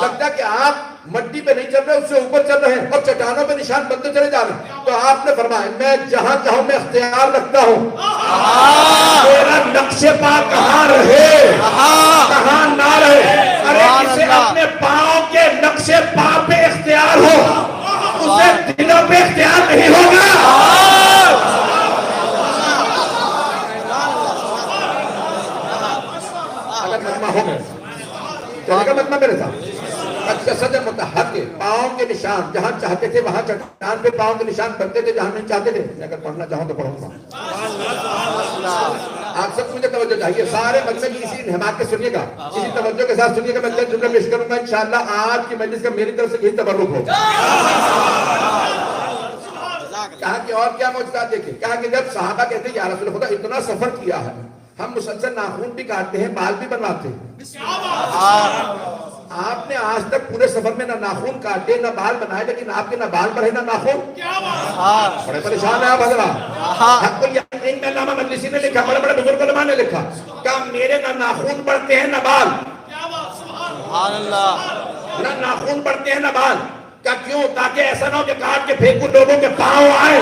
لگتا کہ آپ مٹی پہ نہیں چل رہے، اس سے اوپر چل رہے ہیں اور چٹانوں پہ نشان بنتے چلے جا رہے ہیں. تو آپ نے فرمایا میں جہاں چاہوں میں اختیار رکھتا ہوں، میرا نقش پا کہاں رہے کہاں نہ رہے. ارے جسے اپنے پاؤں کے نقش پا پہ اختیار ہو اسے دلوں پہ اختیار نہیں ہوگا. اگر مجمع ہو گئے چلے گا مجمع میرے ساتھ. جسد مطہر کے پاؤں کے نشان جہاں چاہتے تھے وہاں چٹان پہ پاؤں کے نشان بنتے تھے، جہاں نہیں چاہتے تھے. میں اگر پڑھنا چاہوں تو پڑھوں گا. آپ سب مجھے توجہ چاہیے، سارے مجمع کی اسی انہماک کے سنیے گا، اسی توجہ کے ساتھ سنیے گا. میں چند جملے پیش کروں گا، انشاءاللہ آج کی مجلس کا میری طرف سے یہی تبرک ہوگا. کہا کہ اور کیا معجزات دیکھیں؟ کہا کہ جب صحابہ کہتے ہیں یا رسول خدا اتنا سفر کیا ہے، ہم مسلسل ناخون بھی کاٹتے ہیں، بال بھی بنواتے ہیں، آپ نے آج تک پورے سفر میں نہ ناخون کاٹے نہ بال بنائے، لیکن آپ کے نہ بال بڑھے نہ ناخون. بڑے پریشان ہیں آپ حضرات. حق الیقین میں علامہ مجلسی نے لکھا، بڑے بڑے بزرگ علماء نے لکھا کہ میرے نہ ناخون بڑھتے ہیں نہ بال.
سبحان اللہ.
نہ ناخون بڑھتے ہیں نہ بال. کیا کیوں؟ تاکہ ایسا نہ ہو کہ کاٹ کے پھینکوں لوگوں کے پاؤں آئے.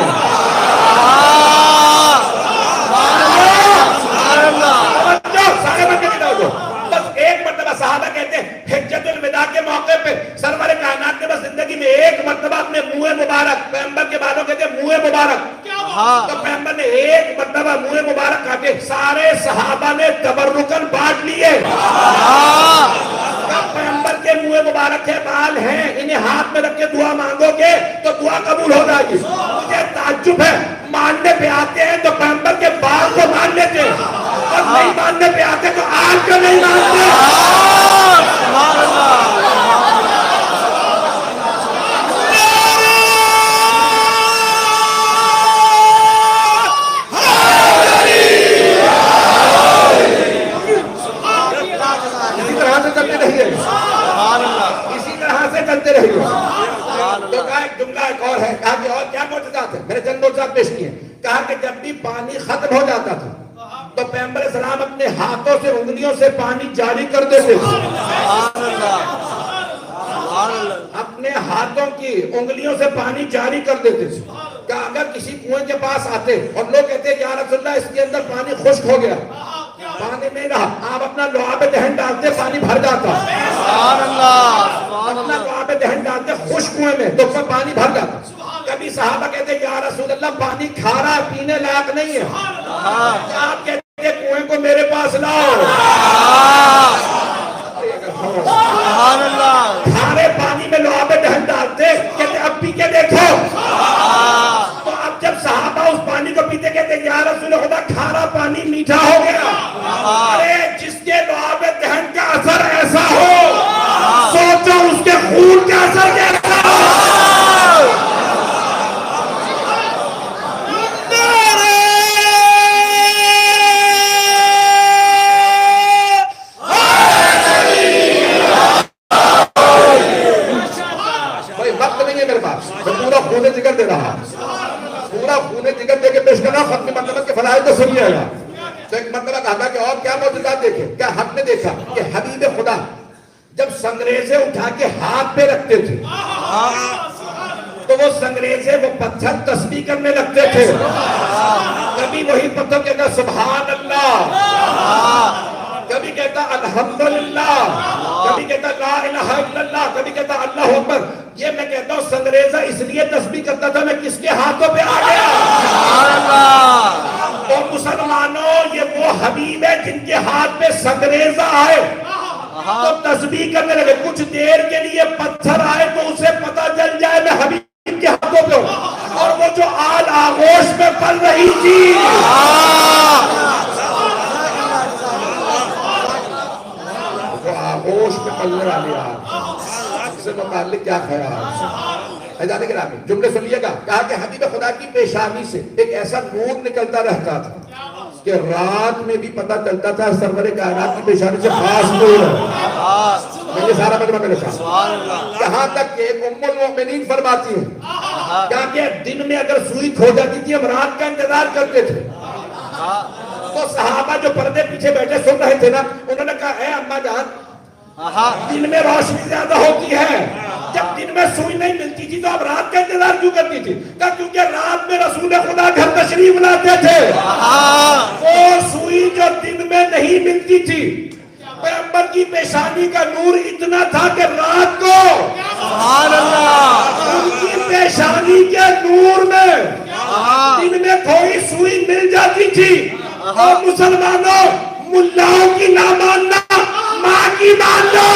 بس ایک مرتبہ صحابہ کہتے ہیں حجت الوداع کے موقع پہ سرور کائنات نے بس زندگی میں ایک مرتبہ اپنے منہ مبارک، پیغمبر کے بالوں کہتے ہیں منہ مبارک، تو پیغمبر نے ایک مرتبہ منہ مبارک کاٹے. سارے صحابہ نے تبرکن بانٹ لیے. پیغمبر کے منہ مبارک کے بال ہیں، انہیں ہاتھ میں رکھ کے دعا مانگو گے تو دعا قبول ہو جائے گی. مجھے تعجب ہے، ماننے پہ آتے ہیں تو پیغمبر کے بال کو مان لیتے ہیں، اور نہیں ماننے پہ آتے تو آج کا نہیں مانتے. اسی طرح سے چلتے رہیے، اسی طرح سے چلتے رہیے. تو کہا ایک جملہ ایک اور ہے، کہا کہ اور کیا معجزات ہیں؟ میں نے چند معجزات پیش کیے. کہا کہ جب بھی پانی ختم ہو جاتا تھا تو پیغمبر علیہ السلام اپنے ہاتھوں سے انگلیوں سے پانی جاری کر دیتے تھے. اپنے ہاتھوں کی انگلیوں سے پانی جاری کر دیتے تھے. کہ اگر کسی کنویں کے پاس آتے اور لوگ کہتے ہیں یا رسول اللہ اس کے اندر پانی خشک ہو گیا، پانی نہیں رہا، آپ اپنا لعاب دہن ڈالتے پانی بھر جاتا. اپنا لعاب دہن ڈالتے خشک کنویں میں تو اس میں پانی بھر جاتا. کبھی صحابہ کہتے ہیں یا رسول اللہ پانی کھارا پینے لائق نہیں ہے، آپ کہتے ہیں کنویں کو میرے پاس لاؤ. کھارے پانی میں لعاب دہن ڈالتے، کہتے اب پی کے دیکھو. تو اب جب صحابہ اس پانی کو پیتے کہتے یا رسول خدا کھارا پانی میٹھا ہو گیا. ارے جس کے لعاب دہن کا اثر ایسا ہو، سوچو اس کے خون کا اثر کیسا ہو. پورا خون جگر دے رہا، پورا خون جگر دے کے پیش کرنا ختم مرتبہ کے فضائل تو سنیے گا. تو ایک مرتبہ کہا کہ اور کیا معجزات دیکھے؟ کیا حق نے دیکھا کہ حبیب خدا جب سنگریزے اٹھا کے ہاتھ پہ رکھتے تھے
تو وہ سنگریزے وہ پتھر تسبیح کرنے لگتے تھے. کبھی وہی پتھر کہتا سبحان اللہ, کبھی کہتا الحمدللہ, کبھی کہتا لا الہ الا اللہ, کبھی کہتا اللہ اکبر. یہ میں کہتا ہوں سنگریزہ اس لیے تسبیح کرتا تھا میں کس کے ہاتھوں پہ آ گیا. اور مسلمانوں یہ وہ حبیب ہے جن کے ہاتھ میں سنگریزہ آئے تو تسبیح کرنے لگے. کچھ دیر کے لیے پتھر آئے تو اسے پتہ چل جائے میں حبیب کے ہاتھوں پہ ہوں. اور وہ جو آل آغوش میں پل رہی تھی, جو آغوش میں پلنے والی اس سے متعلق کیا خیال ہے؟ جملے سنیے گا. کہا کہ حبیب خدا کی پیشانی سے ایک ایسا نور نکلتا رہتا تھا کہ رات میں بھی پتہ چلتا تھا سرور کائنات کی پیشانی سے خاص نور ہے. میں یہ سارا مجمع میرے ساتھ. یہاں تک کہ ام المؤمنین فرماتی ہیں کہا کہ دن میں اگر سوئی کھو جاتی تھی ہم رات کا انتظار کرتے تھے. تو صحابہ جو پردے پیچھے بیٹھے سن رہے تھے نا, انہوں نے کہا اے اماں جان دن میں روشنی زیادہ ہوتی ہے, جب دن میں سوئی نہیں ملتی تھی تو آپ رات کا انتظار کیوں کرتی تھی؟ کہا کیونکہ رات میں رسول خدا گھر تشریف لاتے تھے. وہ سوئی جو دن میں نہیں ملتی تھی, پیغمبر کی پیشانی کا نور اتنا تھا کہ رات کو ان کی پیشانی کے نور میں دن میں تھوڑی سوئی مل جاتی تھی. اور مسلمانوں ملاؤں کی نہ ماننا, ماں کی ماننا.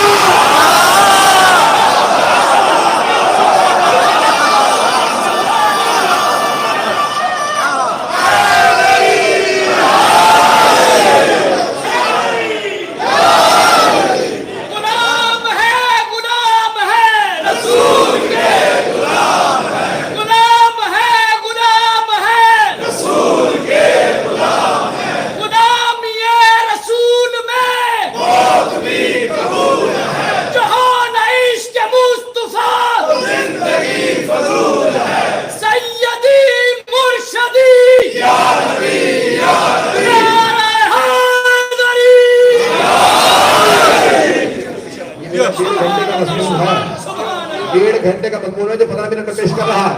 ڈیڑھ گھنٹے کا مضمون ہے جو 15 منٹ میں پیش کر رہا ہے.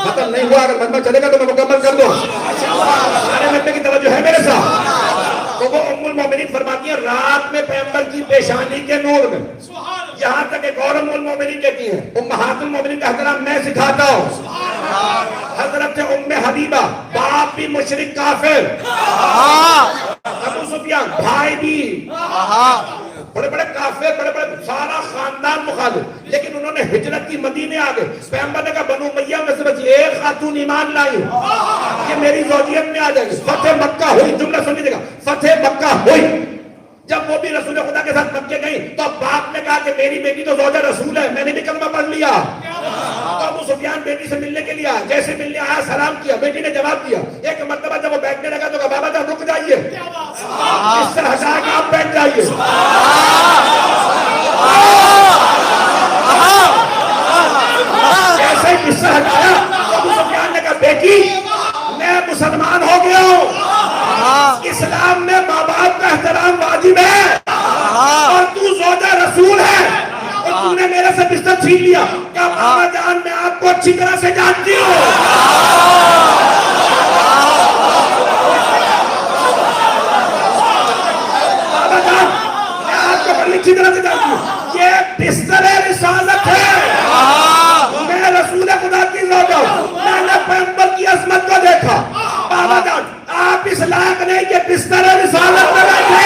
ختم نہیں ہوا, اگر مجمع چلے گا تو میں مکمل کر دوں. سارے مجمع کی توجہ ہے میرے ساتھ. تو وہ ام المؤمنین فرماتی ہیں رات میں پیغمبر کی پیشانی کے نور میں. یہاں تک ایک اور ام المؤمنین کہتی ہیں, امہات المؤمنین کا احترام میں سکھاتا ہوں. حضرت ام حبیبہ, باپ بھی مشرک کافر, ابو سفیان بھائی بھی بڑے بڑے کافر, بڑے بڑے سارا خاندان مخالف, لیکن انہوں نے ہجرت کی مدینے آ گئے. پیغمبر نے کہا بنو امیہ میں سے بس ایک خاتون ایمان لائی کہ میری زوجیت میں آ جائے گی. فتح مکہ ہوئی, جملہ سن لیجیے گا, فتح مکہ ہوئی. جب وہ بھی رسول خدا کے ساتھ مکے گئی تو باپ نے کہا کہ میری بیٹی تو زوجہ رسول ہے, میں نے بھی کلمہ پڑھ لیا. تو ابو سفیان بیٹی سے ملنے کے لیے آیا, جیسے ملنے آیا سلام کیا, بیٹی نے جواب دیا. ایک مرتبہ جب وہ بیٹھنے لگا تو کہا بابا جان رک جائیے, اس سے ہٹا کے آپ بیٹھ جائیے. جیسے اس سے ہٹایا ابو سفیان نے کہا بیٹی میں مسلمان ہو گیا ہوں, اسلام میں ماں باپ کا احترام واجب ہے, اور تو زوجہ رسول ہے, اور تو نے میرے سے بستر چھین لیا. کیا بابا جان میں آپ کو اچھی طرح سے جانتی ہوں, بابا جان میں آپ کو بڑی اچھی طرح سے جانتی ہوں. یہ بستر رسالت ہے, میں رسول خدا کی زوجہ ہوں, میں نے پیغمبر کی عظمت کو دیکھا. بابا جان آپ اس لائق نہیں کہ بستر رسالت میں بیٹھے,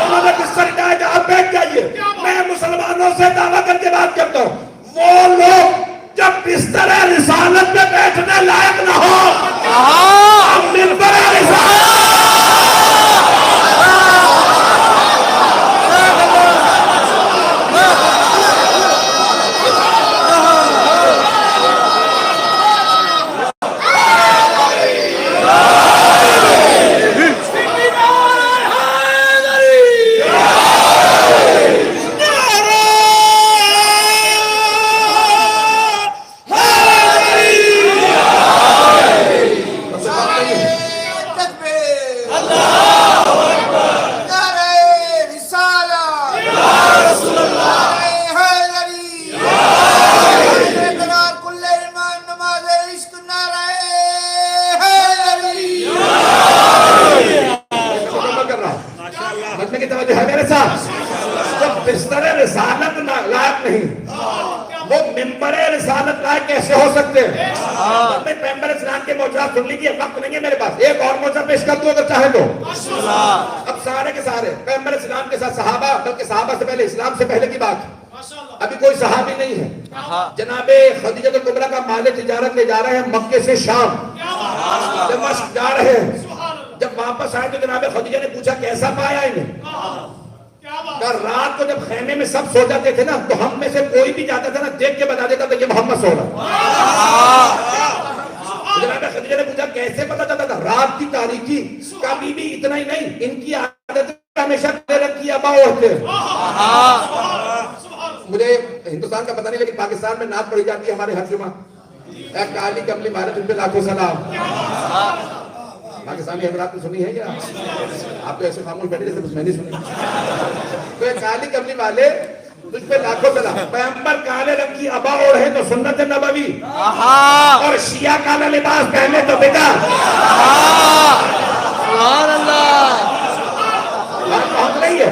انہوں نے بستر اٹھایا کہ آپ بیٹھ جائیے. میں مسلمانوں سے دعویٰ کر کے بات کرتا ہوں, وہ لوگ جب بستر رسالت میں بیٹھنے لائق نہ ہو, ہم منبر رسالت سمجھنے کی توجہ ہے میرے ساتھ؟ جب بستر رسالت لائق نہیں وہ ممبر رسالت لائق کیسے ہو سکتے ہیں؟ میں پیغمبر اسلام کے معجزات سن لیجیے، وقت نہیں ہے میرے پاس، ایک اور معجزہ پیش کر دوں اگر چاہیں تو۔ اب سارے کے سارے پیغمبر اسلام کے ساتھ صحابہ، بلکہ صحابہ سے پہلے، اسلام سے پہلے کی بات، ابھی کوئی صحابی نہیں ہے، جناب خدیجہ الکبریٰ کا مال تجارت لے جا رہے ہیں مکے سے شام، دمشق جا رہے ہیں، جب واپس آئے تو جناب خدیجہ نے پوچھا کیسا پایا انہیں؟ کہ رات کو جب خیمے میں سب سو جاتے تھے نا تو ہم میں سے کوئی بھی جاتا تھا نا دیکھ کے بتا دیتا تھا یہ محمد سو رہا۔ جناب خدیجہ نے پوچھا کیسے پتا چلتا تھا؟ رات کی تاریکی، کبھی بھی اتنا ہی نہیں، ان کی عادت ہمیشہ رکھی ابا ہوتے ہیں۔ مجھے ہندوستان کا پتہ نہیں لیکن پاکستان میں نعت پڑھی جاتی ہے ہمارے ہر جمعہ، اے کالی کملی والے تم پہ لاکھوں سلام۔ پاکستانی حضرات نے سنی ہے کیا؟ آپ تو ایسے خاموش بیٹھے جیسے میں نہیں سنی۔ تو اے کالی کملی والے تجھ پہ لاکھوں سلام۔ پیغمبر کالے رنگ کی عبا اوڑھے تو سنت نبوی، اور شیعہ کالا لباس پہنے تو بدعت۔ سبحان اللہ، بات پہنچ رہی ہے؟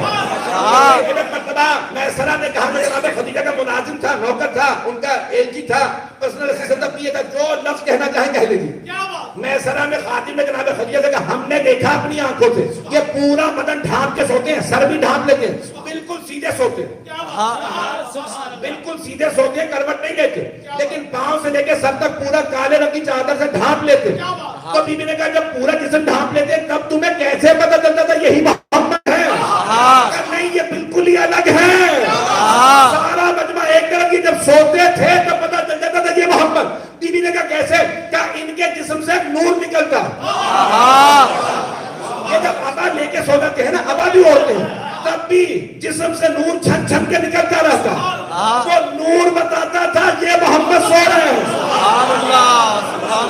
میسرہ نے کہا میں جناب خدیجہ کا ملازم تھا، نوکر تھا، ان کا ایلچی تھا، پرسنل اسسٹنٹ بھی تھا، جو لفظ کہنا چاہیں کہہ لیجیے۔ میسرہ میں خادم نے جناب خدیجہ سے کہا ہم نے دیکھا اپنی آنکھوں سے یہ پورا بدن ڈھانپ کے سوتے ہیں، سر بھی ڈھانپ لیتے ہیں، بالکل سیدھے سوتے ہیں، بالکل سیدھے سوتے ہیں، کروٹ نہیں لیتے، لیکن پاؤں سے لے کے سر تک پورا کالے رنگ کی چادر سے ڈھانپ لیتے ہیں۔ تو بی بی نے کہا جب پورا جسم ڈھانپ لیتے ہیں تب تمہیں کیسے پتہ چلتا تھا یہی محمد ہے؟ نہیں، یہ بالکل ہی الگ ہے۔ سارا مجمع ایک طرح کی جب سوتے تھے تب پتہ چل جاتا تھا یہ محمد۔ بی بی نے کہا کیسے؟ کہا ان کے جسم سے نور نکلتا۔ یہ جب ابا لے کے سو جاتے ہیں نا، ابا بھی ہوتے ہیں، تب بھی جسم سے نور چھن چھن کے نکلتا رہتا، وہ نور بتاتا تھا یہ محمد سو رہے ہیں،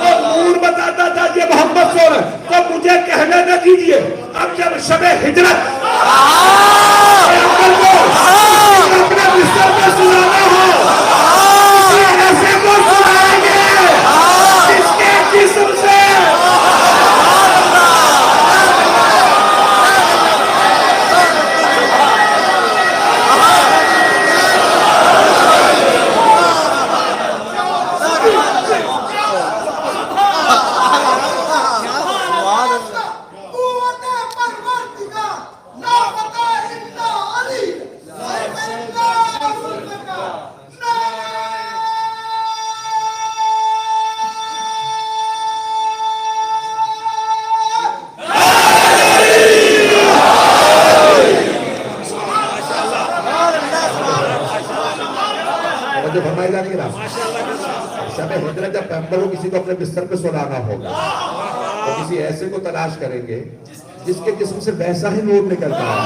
وہ نور بتاتا تھا یہ محمد سو رہے ہیں۔ تو مجھے کہنے نہ دیجیے اب جب شب ہجرت اپنے بستر میں سلانا ہو، کسی ایسے کو سلائیں گے جس کے جسم سے شب ہجرت جب پیغمبر کو کسی کو اپنے بستر پہ سلانا ہوگا تو کسی ایسے کو تلاش کریں گے جس کے جسم سے ویسا ہی نور نکلتا ہے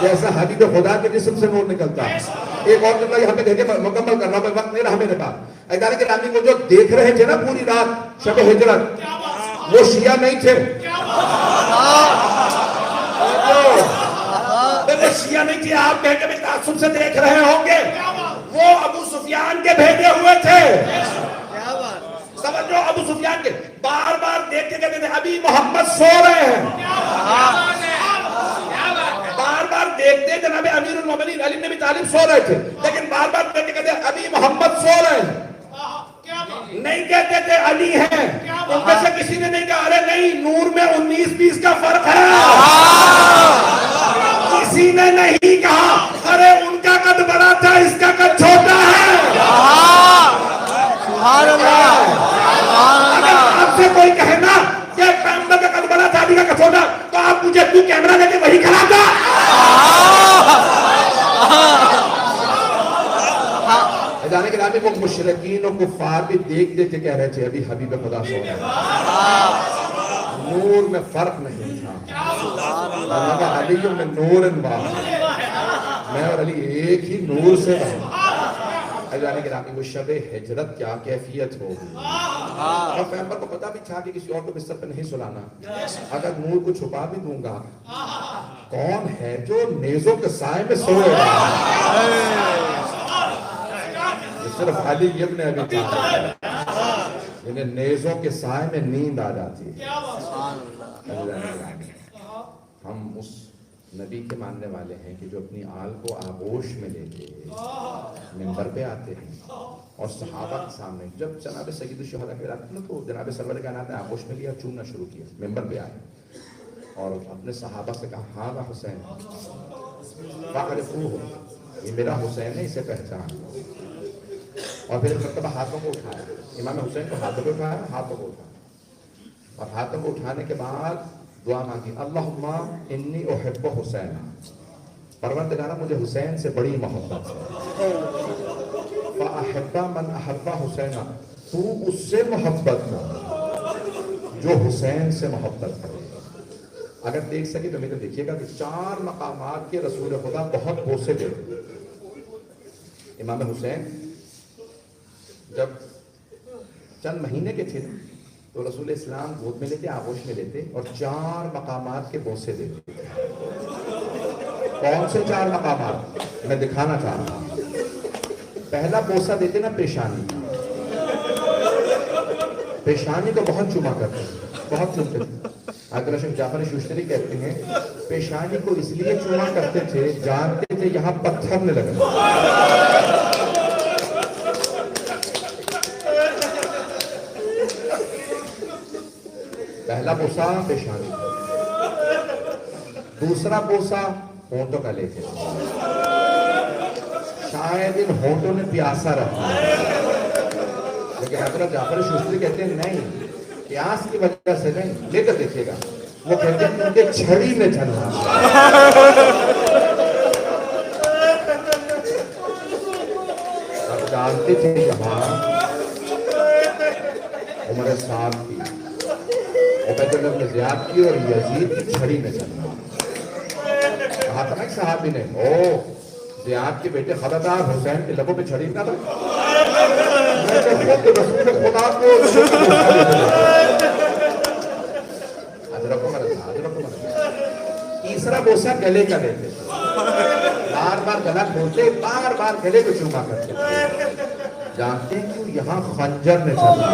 جیسا حبیب خدا کے جسم سے نور نکلتا ہے۔ ایک اور جملہ یہاں پہ دیکھیں، مکمل کر رہا ہوں، وقت نہیں رہا میرے پاس۔ ادارے کے رامی کو جو دیکھ رہے تھے نا پوری رات شب ہجرت، وہ شیعہ نہیں تھے، وہ شیعہ نہیں تھے، آپ کہہ کے بھی تعصب سے دیکھ رہے ہوں گے، وہ ابو سفیان کے بھیجے ہوئے تھے۔ سمجھو ابو سفیان کے بار بار دیکھ کے کہتے تھے ابھی محمد سو رہے ہیں، بار بار دیکھتے جناب امیر المومنین علی بن ابی طالب سو رہے تھے، لیکن بار بار دیکھ کے کہتے ابھی محمد سو رہے ہیں، نہیں کہتے تھے علی ہیں۔ ان میں سے کسی نے نہیں کہا ارے نہیں نور میں 19-20 کا فرق ہے، کسی نے نہیں کہا ارے ان کا قد بڑا تھا اس کا قد چھوٹا ہے۔ سبحان اللہ۔ اگر آپ سے کوئی کہے نا کہ پیغمبر کا قد بڑا تھا علی کا قد چھوٹا، تو آپ مجھے تو کیمرہ لے کے وہی کھڑا تھا۔ جانے کے نامی وہ مشرکین و کفار بھی دیکھ دیکھ کہہ رہے تھے ابھی حبیب خدا سو رہے ہیں، نور میں فرق نہیں تھا، علی میں نور واحد، میں اور علی ایک ہی نور سے رہے۔ جانے کے نامی وہ شب ہجرت کیا کیفیت ہوگی، اور پیغمبر کو پتا بھی تھا کہ کسی اور کو بستر پہ نہیں سلانا، اگر نور کو چھپا بھی دوں گا کون ہے جو نیزوں کے سائے میں سوئے گا؟ صرف علی ابن ابی طالب، انہیں نیزوں کے سائے میں نیند آ جاتی ہے۔ ہم اس نبی کے ماننے والے ہیں کہ جو اپنی آل کو آغوش میں لے کے منبر پہ آتے ہیں اور صحابہ کے سامنے جب جناب سید الشہداء کے رات میں تو جناب سرور کائنات نے آغوش میں لیا چومنا شروع کیا منبر پہ آئے اور اپنے صحابہ سے کہا ہاں وا حسین فاعرفوہ یہ میرا حسین ہے اسے پہچان اور پھر مرتبہ ہاتھوں کو اٹھایا امام حسین کو ہاتھوں کو اٹھایا ہاتھوں کو اٹھایا اور ہاتھوں کو اٹھانے کے بعد دعا مانگی اللہم انی احب حسین پروردگارہ مجھے حسین سے بڑی محبت ہے فاحب من احب حسین تو اس سے محبت کر جو حسین سے محبت کرے اگر دیکھ سکے تو میرے دیکھیے گا کہ 4 مقامات کے رسول خدا بہت بوسے دیتے امام حسین جب چند مہینے کے تھے تو رسول اسلام گود میں لیتے آغوش میں لیتے اور 4 مقامات کے بوسے دیتے کون سے 4 مقامات میں دکھانا چاہ رہا ہوں پہلا بوسہ دیتے نا پیشانی پیشانی کو بہت چوما کرتے بہت چومتے تھے حضرت شیخ جعفر شوشتری کہتے ہیں پیشانی کو اس لیے چوما کرتے تھے جانتے تھے یہاں پتھر نے لگا پہلا بوسہ پیشانی دوسرا بوسہ ہونٹوں کا لیتے شاید ان ہونٹوں نے پیاسا رہا لیکن حضرت جعفر شوشتری کہتے ہیں نہیں پیاس کی وجہ سے نہیں لے کر دیکھے گا وہ کہتے ہیں ان کے چھڑی میں جھلنا اب جانتے تھے یہاں عمر صاحب کی عبید اللہ بن زیاد کی اور یزید کی چھڑی میں جھلنا کہا تھا نا ایک صحابی نے او زیاد کے بیٹے خبردار حسین کے لبوں پہ چھڑی نہ رکھ میں تو خود رسول خدا کو حضرت کو مرضا تیسرا بوسہ گلے کا دیتے بار بار گلا کھولتے بار بار گلے کو چوما کرتے جانتے ہیں کیوں یہاں خنجر نے چلنا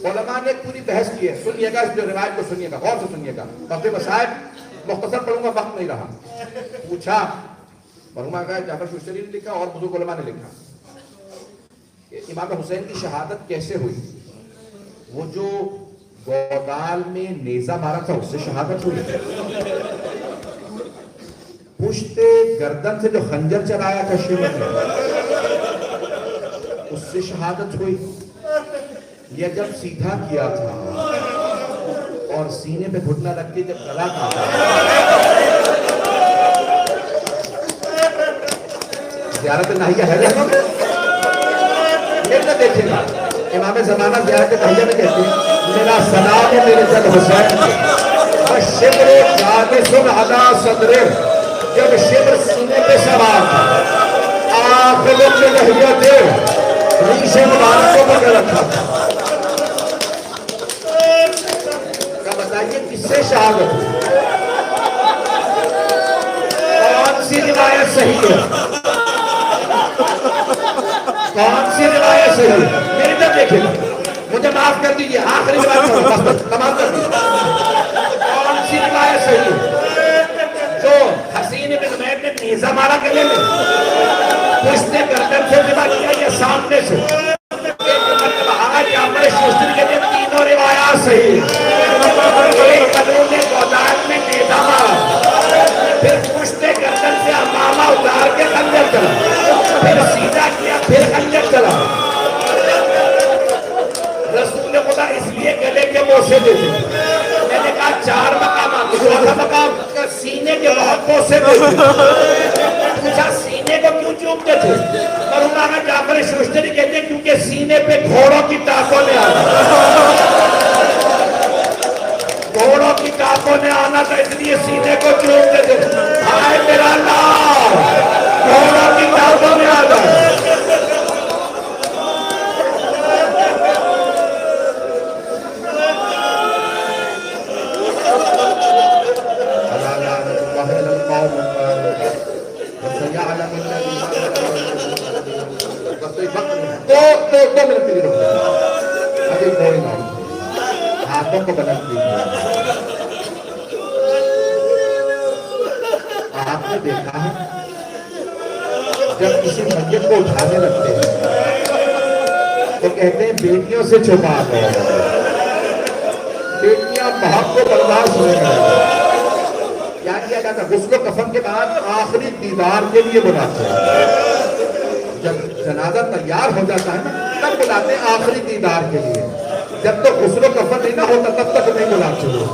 علماء نے پوری بحث کی ہے سنیے گا اس روایت کو سنیے گا غور سے سنیے گا وقت مسائب مختصر پڑھوں گا وقت نہیں رہا پوچھا مرحوم آقا جعفر شوشتری نے لکھا اور بزرگ علماء نے لکھا امام حسین کی شہادت کیسے ہوئی وہ جو گودال میں نیزہ مارا تھا اس سے شہادت ہوئی پشت گردن سے جو خنجر چلایا تھا شیوت نے اس سے شہادت ہوئی یہ جب سیدھا کیا تھا اور سینے پہ گھٹنا رکھ کے جب گلا کاٹا زیارت ناہیہ ہے یہ نہ دیکھیں گا امام زمانہ زیارت ناہیہ میں کہتے ہیں میرا سلام ہے میرے جد حسین شبر جادث علی صدر جب شبر سینے پہ سوار تھا آخر میں ناہیہ دے ریش مبارکوں پر رکھا تھا بتائیے کس سے شہادت ہوئی کون سی روایت صحیح ہے کون سی روایت صحیح ہے میری طرف دیکھیں مجھے معاف کر دیجیے آخری روایت تمام کر دیجیے کون سی روایت صحیح ہے جو حسین بن عمیر نے نیزہ مارا گلے میں پشت گردن سے ذبح کیا یا سامنے سے جعفر شوشتری کہتے ہیں تینوں روایات صحیح ایک قانون نے گودال میں نیزہ مارا پھر پشت گردن سے امامہ اتار کے خنجر چلا پھر سیدھا کیا پھر خنجر چلا رسول خدا اس لیے گلے کے بوسے دیتے میں نے کہا 4 مقامات چوتھا مقام سینے کے بہت بوسے دیتے پوچھا سینے کو کیوں چومتے تھے مرحوم آقا جعفر شوشتری کہتے ہیں کیونکہ سینے پہ گھوڑوں کی ٹانکوں نے آنا گھوڑوں کی ٹانکوں نے آنا تھا اس لیے سینے کو چومتے تھے ہائے میرا اللہ گھوڑوں کی ٹانکوں نے آنا دو منٹ کے لیے رکھتے ہیں ابھی کوئی نہیں ہاتھوں کو بلند کیجیے نے دیکھا ہے جب کسی میت کو اٹھانے لگتے ہیں تو کہتے ہیں بیٹیوں سے چھپا دو، بیٹیاں بہت کو برداشت نہیں کریں۔ کیا کیا جاتا ہے؟ غسل و کفن کے بعد آخری دیدار کے لیے بلاتے ہیں۔ جب جنازہ تیار ہو جاتا ہے نا تب بلاتے ہیں آخری دیدار کے لیے، جب تک غسل و کفن نہیں نہ ہوتا تب تک نہیں بلاتے لوگ۔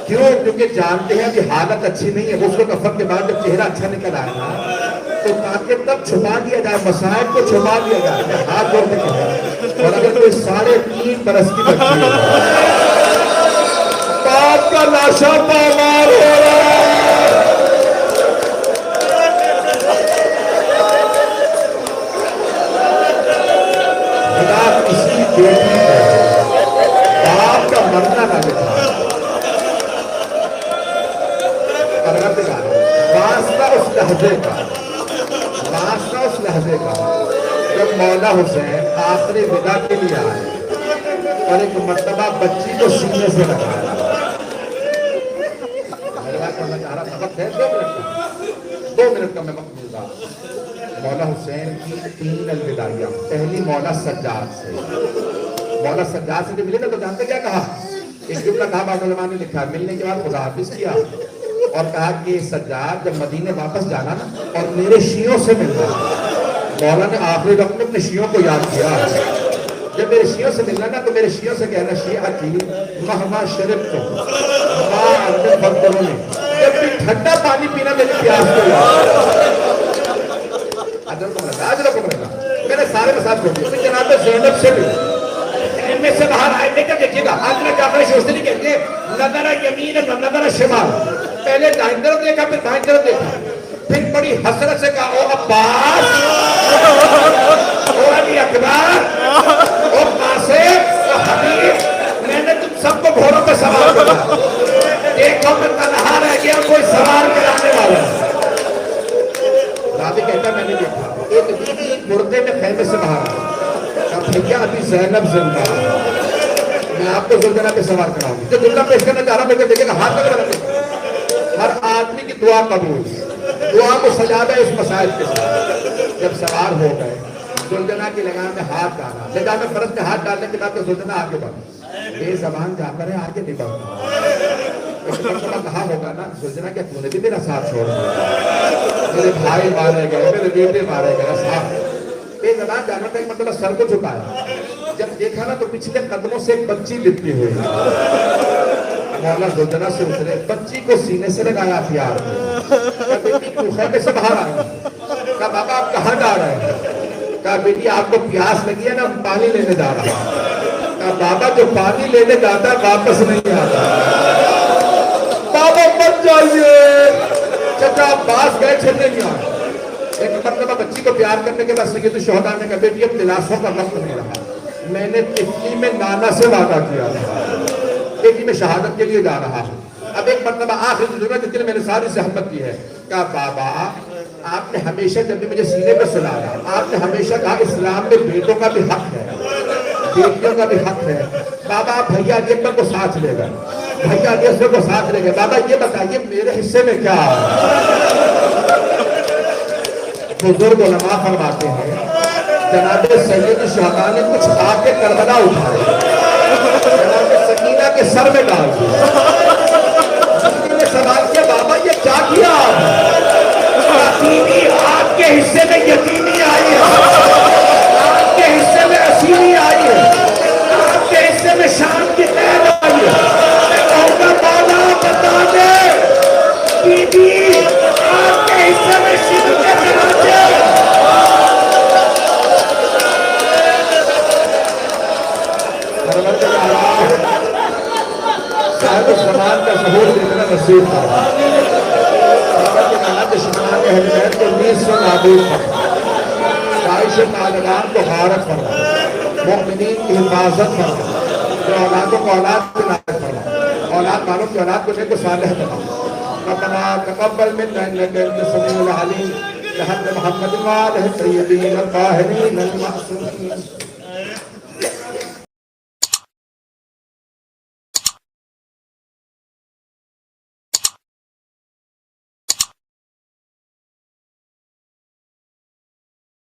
کیوں؟ کیونکہ جانتے ہیں کہ حالت اچھی نہیں ہے، غسل و کفن کے بعد جب چہرہ اچھا نکل آئے گا تو تاکہ تب چھپا دیا جائے، مسائل کو چھپا دیا جائے۔ میں ہاتھ جوڑ کے کہا، اور اگر کوئی 3.5 برس کی بچی ہے باپ کا لاشا پامال ہو رہا ہے، خدا کسی بیٹی کو باپ کا مرنا نہ دکھا۔ واسطہ اس لحظے کا، واسطہ اس لحظے کا جب مولا حسین آخری ودا کے لیے آئے اور ایک مرتبہ بچی کو سینے سے لگایا۔ وقت ہے 2 منٹ کا میں وقت ملتا۔ مولا حسین کی 3 الوداعیاں، پہلی مولا سجاد سے، مولا سجاد سے جب ملے نا تو جانتے کیا کہا؟ ایک جملہ کہا بعض علماء نے لکھا، ملنے کے بعد خدا حافظ کیا اور کہا کہ سجاد جب مدینے واپس جانا نا اور میرے شیعوں سے ملنا۔ مولا نے آخری وقت میں اپنے شیعوں کو یاد کیا، جب میرے شیعوں سے ملنا نا تو میرے شیعوں سے کہنا شیعتی مہما شربتم ما انتم فاغفرونی، جب بھی ٹھنڈا پانی پینا میری پیاس کو یاد۔ میں نے سارے مسائل چھوڑ دیے، جناب زینب سے بھی ان میں سے باہر آئے، لیکن دیکھیے گا حضرت جعفر شوستری کہتے ہیں نظر یمین و نظر شمال، پہلے دائیں طرف دیکھا پھر بائیں طرف دیکھا، پھر بڑی حسرت سے کہا او عباس، او علی اکبر، او قاسم، او حبیب، میں نے تم سب کو گھوڑوں پہ سوار کیا، دیکھو میں تنہا رہ گیا، کوئی سوار کرانے والا۔ راوی کہتا میں نے دیکھا ایک بیوی مردے میں خیمے سے باہر آئی، کہا بھیا ابھی زینب زندہ ہے، میں آپ کو زلزلہ پہ سوار کراؤں گی۔ جو جملہ پیش کرنا چاہ رہا ہوں دیکھے گا ہاتھ تک بنا، ہر آدمی کی دعا قبول، دعا کو سجا دے اس مسائل کے ساتھ۔ جب سوار ہو گئے زلزلہ کی لگام میں ہاتھ ڈالا، لگام میں فرض میں ہاتھ ڈالنے کے بعد تو زلزلہ آگے بڑھا، بے زبان جا کر ہے آگے نہیں بڑھتا۔ ایک مرتبہ کہا ہوگا نا زلزلہ کیا تو نے بھی میرا ساتھ چھوڑ دیا، میرے بھائی مارے گئے، میرے بیٹے مارے گئے، ساتھ بے زبان جانا تھا۔ ایک مرتبہ سر کو جھکایا، جب دیکھا نا تو پچھلے قدموں سے ایک بچی لپٹی ہوئی، مولا زلزلہ سے اترے، بچی کو سینے سے لگایا پیار میں، بیٹی کو خیمے سے باہر آئی، کہا بابا آپ کہاں جا رہے ہیں؟ کہا بیٹی آپ کو پیاس لگی ہے نا پانی لینے جا رہا ہوں۔ کہا بابا جو پانی لینے جاتا ہے واپس نہیں آتا، بابا مت جائیے، چچا عباس گئے چھلنے نہیں آئے۔ ایک مرتبہ بچی کو پیار کرنے کے بعد سید الشہداء نے کہا بیٹی اب دلاسوں کا وقت نہیں رہا، میں نے طفلی میں نانا سے وعدہ کیا تھا، بیٹی میں شہادت کے لیے جا رہا ہوں۔ اب ایک مرتبہ آخری ضرورت جتنے میں نے ساری زحمت کی ہے، کہا بابا آپ نے ہمیشہ جب بھی مجھے سینے پہ سلایا آپ نے ہمیشہ کہا اسلام میں بیٹوں کا بھی حق ہے، بیٹیوں کا بھی حق ہے۔ بابا آپ بھیا علی اکبر کو ساتھ لے گئے، بھیا علی اکبر کو ساتھ لے گئے، بابا یہ بتائیے میرے حصے میں کیا ہے؟ بزرگ علماء فرماتے ہیں جناب سید الشہداء نے کچھ آ کے کربلا اٹھائے، جناب سکینہ کے سر میں ڈال دیا، سکینہ نے سوال کیا بابا یہ کیا کیا آپ نے؟ آپ کے حصے میں یتیمی آئی ہے، آپ کے حصے میں اسیری آئی ہے، آپ کے حصے میں شام کی قید آئی ہے، میں کہوں گا مولا بتا دے بی بی آپ کے حصے میں شروع کے دراجے صاحب الزمان کا ظہور دیکھنا نصیب فرما، صحابہ کے نامت شمال اہل بیت کو نیز سے نابود فرما، داعش طالبان کو غارت فرما، مؤمنین کی حفاظت فرما، جو اولادوں کو اولاد کی نعمت فرما، اولاد والوں کی اولاد کو نیک و صالح بنا۔ ربنا تقبل منا انك انت السميع العليم بحق محمد وآله الطيبين الطاهرين المعصومين۔